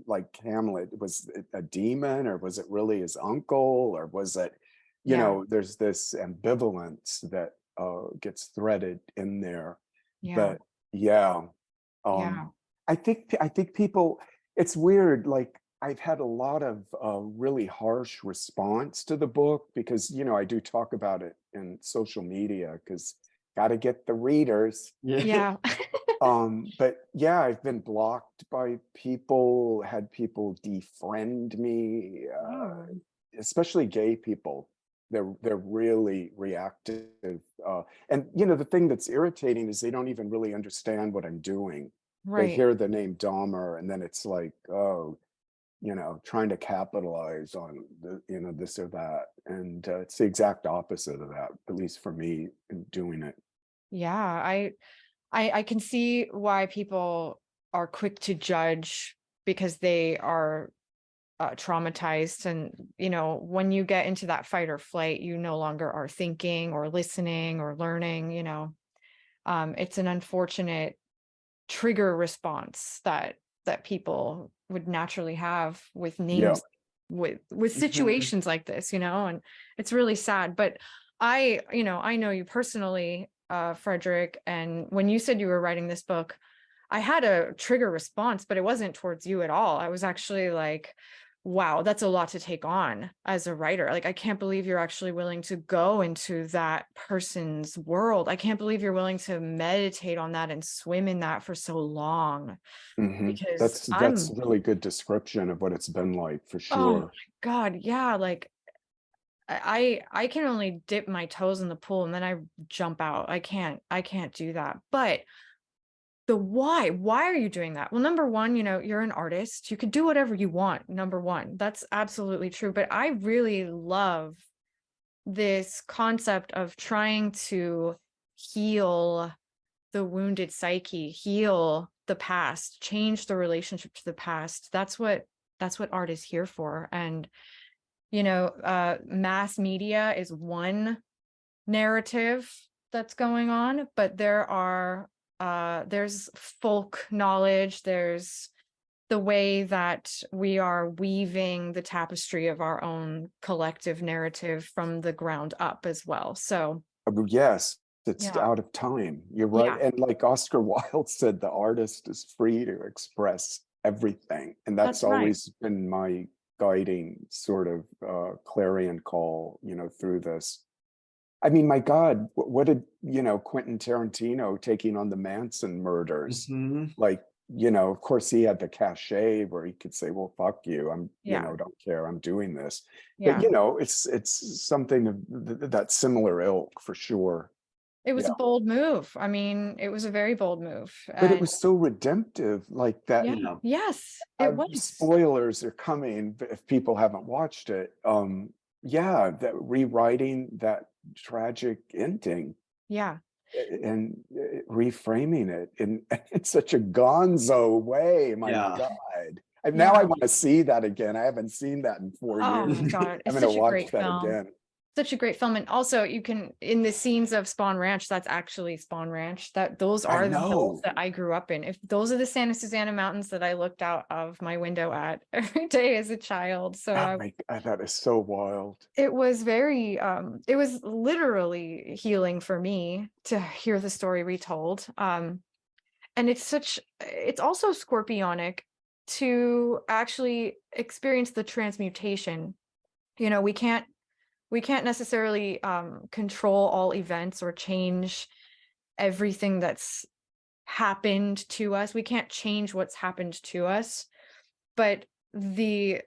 [SPEAKER 3] like Hamlet, was it a demon, or was it really his uncle, or was it, you know, there's this ambivalence that gets threaded in there. But yeah, I think people, it's weird, like I've had a lot of really harsh response to the book, because, you know, I do talk about it in social media, because got to get the readers.
[SPEAKER 2] Yeah.
[SPEAKER 3] But yeah, I've been blocked by people, had people defriend me, especially gay people. They're really reactive. And you know, the thing that's irritating is they don't even really understand what I'm doing. They hear the name Dahmer, and then it's like, oh, you know, trying to capitalize on the, you know, this or that. And it's the exact opposite of that, at least for me in doing it.
[SPEAKER 2] Yeah, I can see why people are quick to judge, because they are traumatized. And, you know, when you get into that fight or flight, you no longer are thinking or listening or learning, you know. It's an unfortunate trigger response that people would naturally have with names, with situations like this, you know, and it's really sad. But I know you personally, Frederick, and when you said you were writing this book, I had a trigger response, but it wasn't towards you at all. I was actually like, wow, that's a lot to take on as a writer. Like, I can't believe you're actually willing to go into that person's world. I can't believe you're willing to meditate on that and swim in that for so long. Because
[SPEAKER 3] That's a really good description of what it's been like, for
[SPEAKER 2] oh my
[SPEAKER 3] sure.
[SPEAKER 2] God, yeah, like I can only dip my toes in the pool and then I jump out. I can't do that. But the why are you doing that? Well, number one, you know, you're an artist. You can do whatever you want. Number one, that's absolutely true. But I really love this concept of trying to heal the wounded psyche, heal the past, change the relationship to the past. That's what art is here for. And, you know, mass media is one narrative that's going on, but there's folk knowledge, there's the way that we are weaving the tapestry of our own collective narrative from the ground up as well. So
[SPEAKER 3] Yes, it's out of time. You're right. And like Oscar Wilde said, the artist is free to express everything. And that's always been my guiding sort of clarion call, you know, through this. I mean, my God, what did, you know, Quentin Tarantino taking on the Manson murders? Like, you know, of course he had the cachet where he could say, well, fuck you. I'm, you know, don't care. I'm doing this. But, you know, it's something of that similar ilk, for sure.
[SPEAKER 2] It was a bold move. I mean, it was a very bold move.
[SPEAKER 3] But it was so redemptive, like that.
[SPEAKER 2] Yeah. Yes, it was.
[SPEAKER 3] Spoilers are coming if people haven't watched it. Yeah, that rewriting that tragic ending.
[SPEAKER 2] Yeah.
[SPEAKER 3] And reframing it in such a gonzo way. My God. Now I want to see that again. I haven't seen that in 4 years.
[SPEAKER 2] Oh my God. It's
[SPEAKER 3] I'm
[SPEAKER 2] such
[SPEAKER 3] going to
[SPEAKER 2] a great
[SPEAKER 3] watch that
[SPEAKER 2] film.
[SPEAKER 3] again.
[SPEAKER 2] Such a great film. And also you can, in the scenes of Spawn Ranch, that's actually Spawn Ranch. Those are the hills that I grew up in. If those are the Santa Susana Mountains that I looked out of my window at every day as a child. So
[SPEAKER 3] that is so wild.
[SPEAKER 2] It was very, it was literally healing for me to hear the story retold. And it's also scorpionic to actually experience the transmutation. You know, we can't necessarily control all events or change everything that's happened to us. We can't change what's happened to us, but the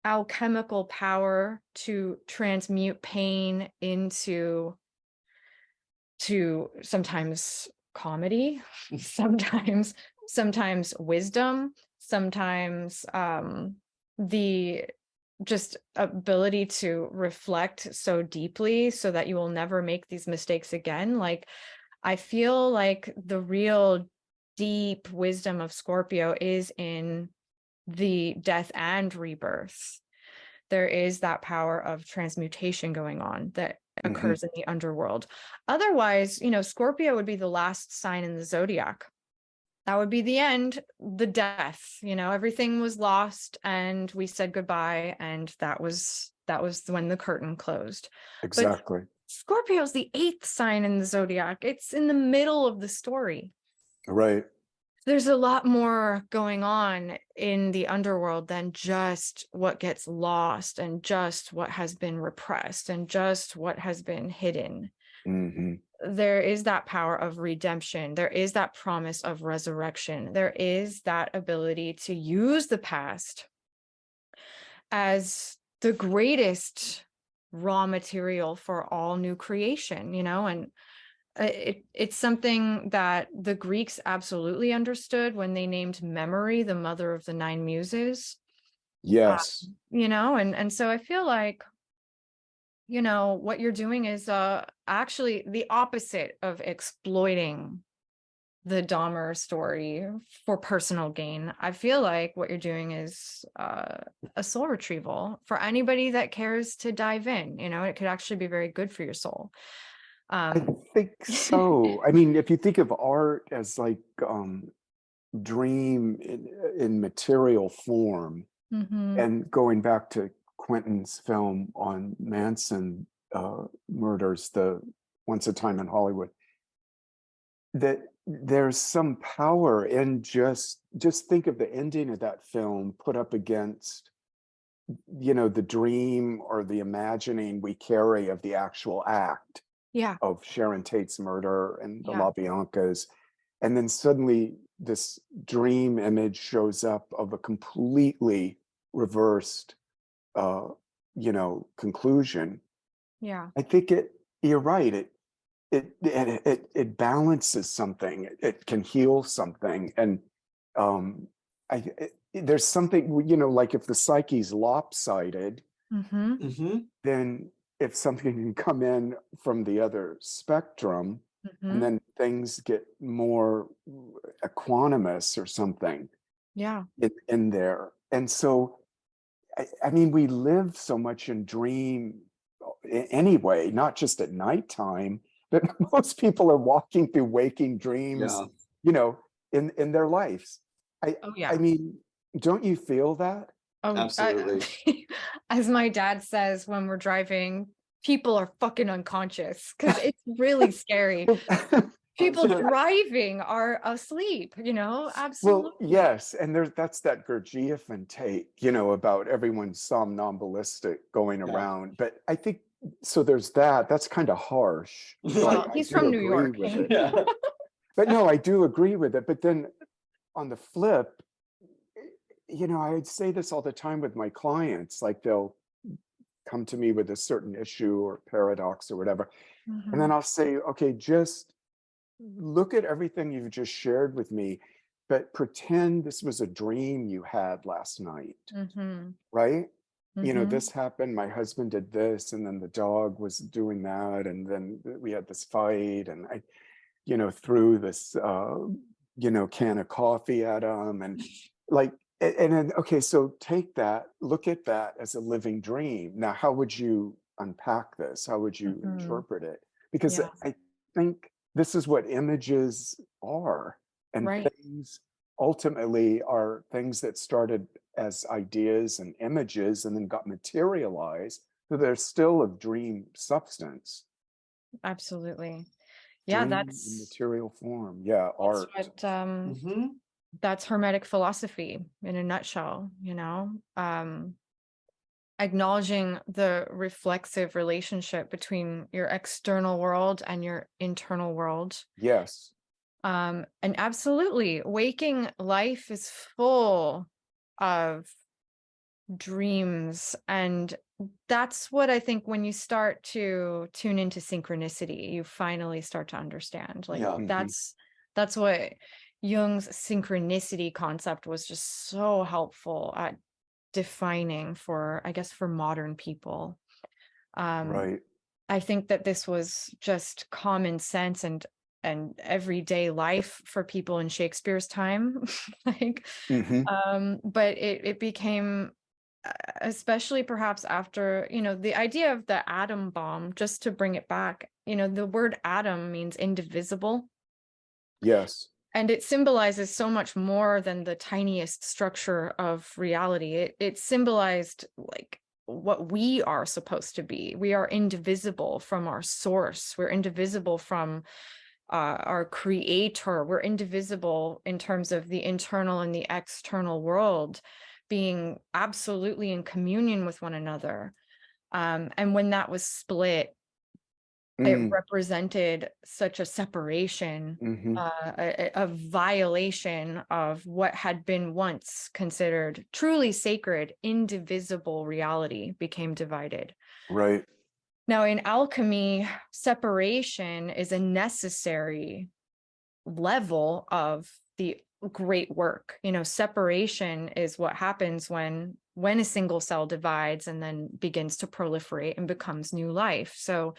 [SPEAKER 2] alchemical power to transmute pain into sometimes comedy, sometimes wisdom, sometimes the just ability to reflect so deeply so that you will never make these mistakes again. Like, I feel like the real deep wisdom of Scorpio is in the death and rebirth. There is that power of transmutation going on that occurs in the underworld. Otherwise, you know, Scorpio would be the last sign in the zodiac. that would be the end, the death, everything was lost and we said goodbye, and that was when the curtain closed.
[SPEAKER 3] Exactly.
[SPEAKER 2] But Scorpio's the 8th sign in the zodiac. It's in the middle of the story.
[SPEAKER 3] Right.
[SPEAKER 2] There's a lot more going on in the underworld than just what gets lost and just what has been repressed and just what has been hidden.
[SPEAKER 3] Mm-hmm.
[SPEAKER 2] There is that power of redemption. There is that promise of resurrection. There is that ability to use the past as the greatest raw material for all new creation, and it's something that the Greeks absolutely understood when they named memory the mother of the 9 muses.
[SPEAKER 3] Yes.
[SPEAKER 2] And so I feel like, what you're doing is actually the opposite of exploiting the Dahmer story for personal gain. I feel like what you're doing is a soul retrieval for anybody that cares to dive in. It could actually be very good for your soul.
[SPEAKER 3] I think so. I mean, if you think of art as like dream in material form, and going back to Quentin's film on Manson murders, the Once a Time in Hollywood, that there's some power in just think of the ending of that film put up against the dream or the imagining we carry of the actual act of Sharon Tate's murder and the LaBiancas, and then suddenly this dream image shows up of a completely reversed conclusion. I think you're right, it balances something, it can heal something. And there's something, like if the psyche's lopsided, then if something can come in from the other spectrum, and then things get more equanimous or something in there. And so I mean, we live so much in dream anyway, not just at nighttime, but most people are walking through waking dreams, in their lives. I mean, don't you feel that?
[SPEAKER 2] Oh,
[SPEAKER 5] Absolutely.
[SPEAKER 2] as my dad says when we're driving, people are fucking unconscious, because it's really scary. People driving are asleep, absolutely.
[SPEAKER 3] Well, yes, and that's that Gurdjieffan take, about everyone somnambulistic going around. But I think so. There's that's kind of harsh.
[SPEAKER 2] Well, he's from New York.
[SPEAKER 3] But no, I do agree with it. But then on the flip, I would say this all the time with my clients. Like they'll come to me with a certain issue or paradox or whatever, and then I'll say, okay, just look at everything you've just shared with me, but pretend this was a dream you had last night, right? This happened, my husband did this, and then the dog was doing that, and then we had this fight, and I threw this can of coffee at him, and like, and then okay, so take that, look at that as a living dream. Now, how would you unpack this? How would you interpret it? Because I think this is what images are, and things ultimately are things that started as ideas and images and then got materialized, so they're still of dream substance.
[SPEAKER 2] Absolutely.
[SPEAKER 3] Dream
[SPEAKER 2] That's
[SPEAKER 3] in material form. Art.
[SPEAKER 2] what, that's Hermetic philosophy in a nutshell. Acknowledging the reflexive relationship between your external world and your internal world.
[SPEAKER 3] Yes.
[SPEAKER 2] And absolutely, waking life is full of dreams. And that's what I think, when you start to tune into synchronicity, you finally start to understand. Like that's what Jung's synchronicity concept was just so helpful at defining for, I guess, for modern people.
[SPEAKER 3] Right.
[SPEAKER 2] I think that this was just common sense and everyday life for people in Shakespeare's time. Like, but it became, especially perhaps after, the idea of the atom bomb, just to bring it back, the word atom means indivisible.
[SPEAKER 3] Yes.
[SPEAKER 2] And it symbolizes so much more than the tiniest structure of reality. It symbolized like what we are supposed to be. We are indivisible from our source. We're indivisible from our creator. We're indivisible in terms of the internal and the external world, being absolutely in communion with one another. And when that was split, it represented such a separation, a violation of what had been once considered truly sacred, indivisible reality became divided.
[SPEAKER 3] Right.
[SPEAKER 2] Now, in alchemy, separation is a necessary level of the great work. You know, separation is what happens when a single cell divides and then begins to proliferate and becomes new life. So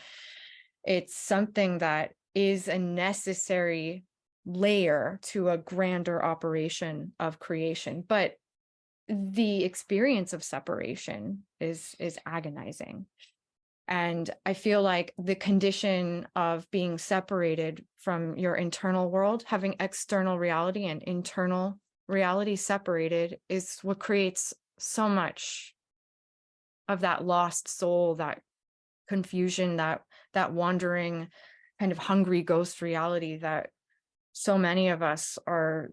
[SPEAKER 2] it's something that is a necessary layer to a grander operation of creation. But the experience of separation is agonizing. And I feel like the condition of being separated from your internal world, having external reality and internal reality separated, is what creates so much of that lost soul, that confusion, that wandering kind of hungry ghost reality that so many of us are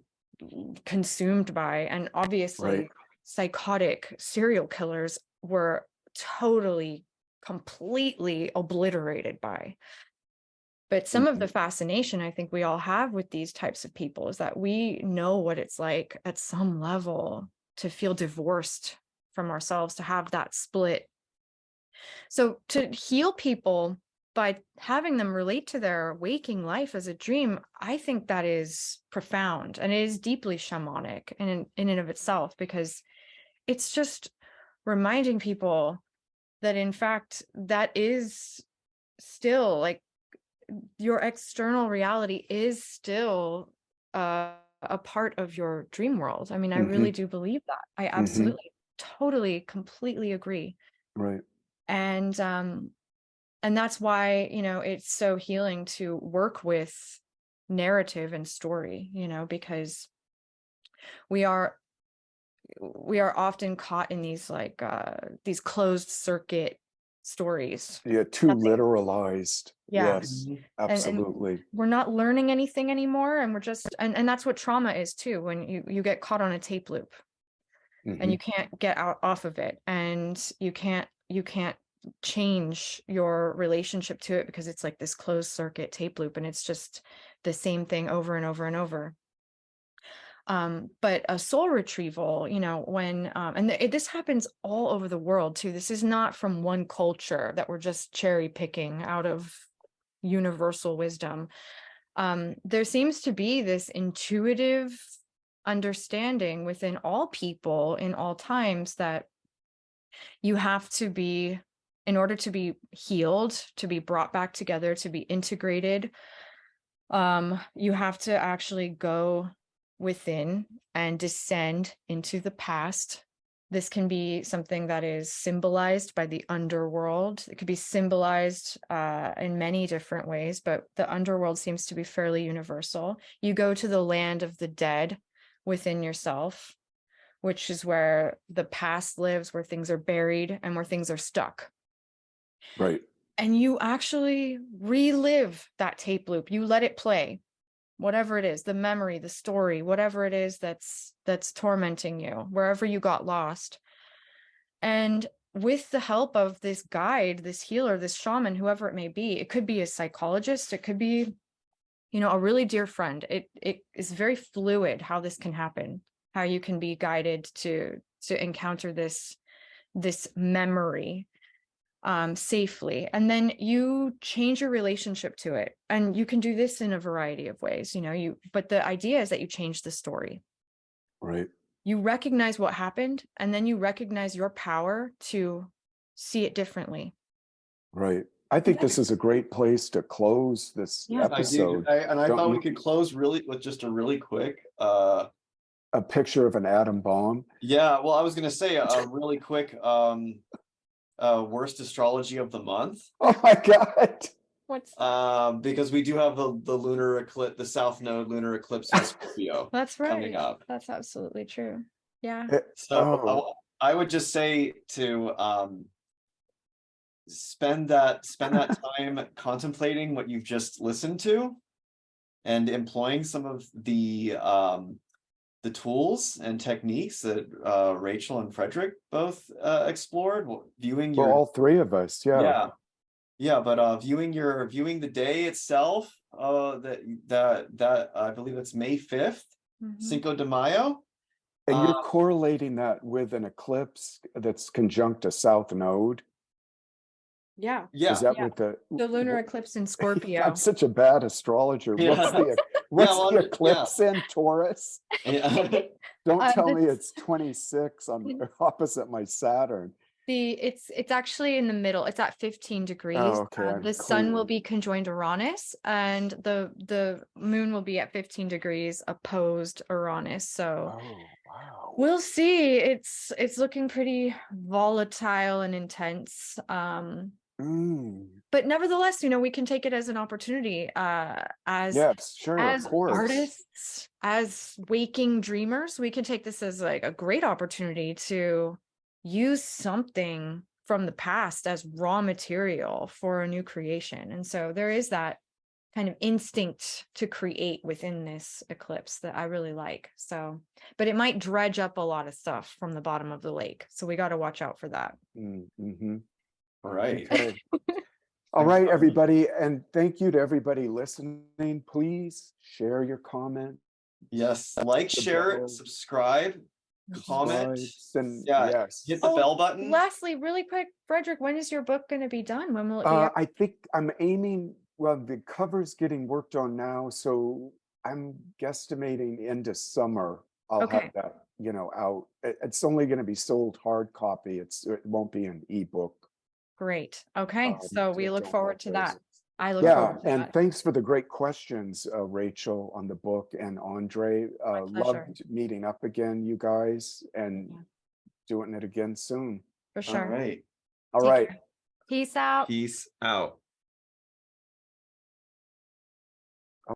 [SPEAKER 2] consumed by. And obviously psychotic serial killers were totally, completely obliterated by. But some of the fascination I think we all have with these types of people is that we know what it's like at some level to feel divorced from ourselves, to have that split. So to heal people by having them relate to their waking life as a dream, I think that is profound, and it is deeply shamanic in and of itself, because it's just reminding people that in fact that is still like your external reality is still a part of your dream world. I mean, I really do believe that. I absolutely, totally, completely agree.
[SPEAKER 3] Right.
[SPEAKER 2] And that's why, you know, it's so healing to work with narrative and story, you know, because we are often caught in these like these closed circuit stories.
[SPEAKER 3] Yeah, too literalized.
[SPEAKER 2] Yeah.
[SPEAKER 3] Yes, absolutely.
[SPEAKER 2] And we're not learning anything anymore, and we're just and that's what trauma is too, when you get caught on a tape loop and you can't get out off of it, and you can't change your relationship to it because it's like this closed circuit tape loop, and it's just the same thing over and over and over. But a soul retrieval, you know, when this happens all over the world too. This is not from one culture that we're just cherry picking out of universal wisdom. There seems to be this intuitive understanding within all people in all times that you have to be, in order to be healed, to be brought back together, to be integrated, you have to actually go within and descend into the past. This can be something that is symbolized by the underworld. It could be symbolized in many different ways, but the underworld seems to be fairly universal. You go to the land of the dead within yourself, which is where the past lives, where things are buried and where things are stuck.
[SPEAKER 3] Right.
[SPEAKER 2] And you actually relive that tape loop. You let it play, whatever it is, the memory, the story, whatever it is that's tormenting you, wherever you got lost. And with the help of this guide, this healer, this shaman, whoever it may be, it could be a psychologist, it could be, you know, a really dear friend. It is very fluid how this can happen, how you can be guided to encounter this memory safely, and then you change your relationship to it. And you can do this in a variety of ways, you know, but the idea is that you change the story.
[SPEAKER 3] Right.
[SPEAKER 2] You recognize what happened, and then you recognize your power to see it differently.
[SPEAKER 3] Right. I think this is a great place to close this episode.
[SPEAKER 5] I thought we could close with just a really quick
[SPEAKER 3] a picture of an atom bomb.
[SPEAKER 5] Yeah, well, I was gonna say a really quick worst astrology of the month.
[SPEAKER 3] Oh my God.
[SPEAKER 2] What's
[SPEAKER 1] because we do have the lunar eclipse, the South Node lunar eclipse in Scorpio
[SPEAKER 2] that's right.
[SPEAKER 1] coming up.
[SPEAKER 2] That's absolutely true. Yeah.
[SPEAKER 1] So I would just say to spend that time contemplating what you've just listened to and employing some of the tools and techniques that Rachel and Frederick both explored, viewing
[SPEAKER 3] Well,
[SPEAKER 1] your
[SPEAKER 3] all three of us, yeah.
[SPEAKER 1] But viewing the day itself, that I believe it's May 5th, Cinco de Mayo.
[SPEAKER 3] And you're correlating that with an eclipse that's conjunct a South Node.
[SPEAKER 2] Yeah.
[SPEAKER 3] Is that what
[SPEAKER 2] the lunar eclipse in Scorpio?
[SPEAKER 3] I'm such a bad astrologer.
[SPEAKER 1] Yeah.
[SPEAKER 3] What's the eclipse in Taurus?
[SPEAKER 1] Yeah.
[SPEAKER 3] Don't tell me it's 26 on opposite my Saturn.
[SPEAKER 2] It's actually in the middle. It's at 15 degrees.
[SPEAKER 3] Oh, okay.
[SPEAKER 2] The sun will be conjoined Uranus, and the moon will be at 15 degrees opposed Uranus. So
[SPEAKER 3] wow.
[SPEAKER 2] We'll see. It's looking pretty volatile and intense. But nevertheless, we can take it as an opportunity, as
[SPEAKER 3] yes, sure,
[SPEAKER 2] as
[SPEAKER 3] of course.
[SPEAKER 2] artists, as waking dreamers. We can take this as like a great opportunity to use something from the past as raw material for a new creation. And so there is that kind of instinct to create within this eclipse that I really like. So, but it might dredge up a lot of stuff from the bottom of the lake. So we got to watch out for that.
[SPEAKER 1] All right.
[SPEAKER 3] Okay. All right, everybody. And thank you to everybody listening. Please share your comment.
[SPEAKER 1] Yes. Like, share, subscribe, comment.
[SPEAKER 3] And
[SPEAKER 1] yes. Hit the bell button.
[SPEAKER 2] Lastly, really quick, Frederick, when is your book going to be done? When will it be up?
[SPEAKER 3] I think I'm aiming, well, the cover's getting worked on now, so I'm guesstimating into summer. I'll have that, out. It's only going to be sold hard copy. It won't be an ebook.
[SPEAKER 2] Great. Okay. So we look forward to that. I look
[SPEAKER 3] forward to that. And thanks for the great questions, Rachel, on the book, and Andre. Loved meeting up again, you guys, and doing it again soon.
[SPEAKER 2] For sure.
[SPEAKER 1] All right.
[SPEAKER 3] All right.
[SPEAKER 2] Peace out.
[SPEAKER 1] Peace out.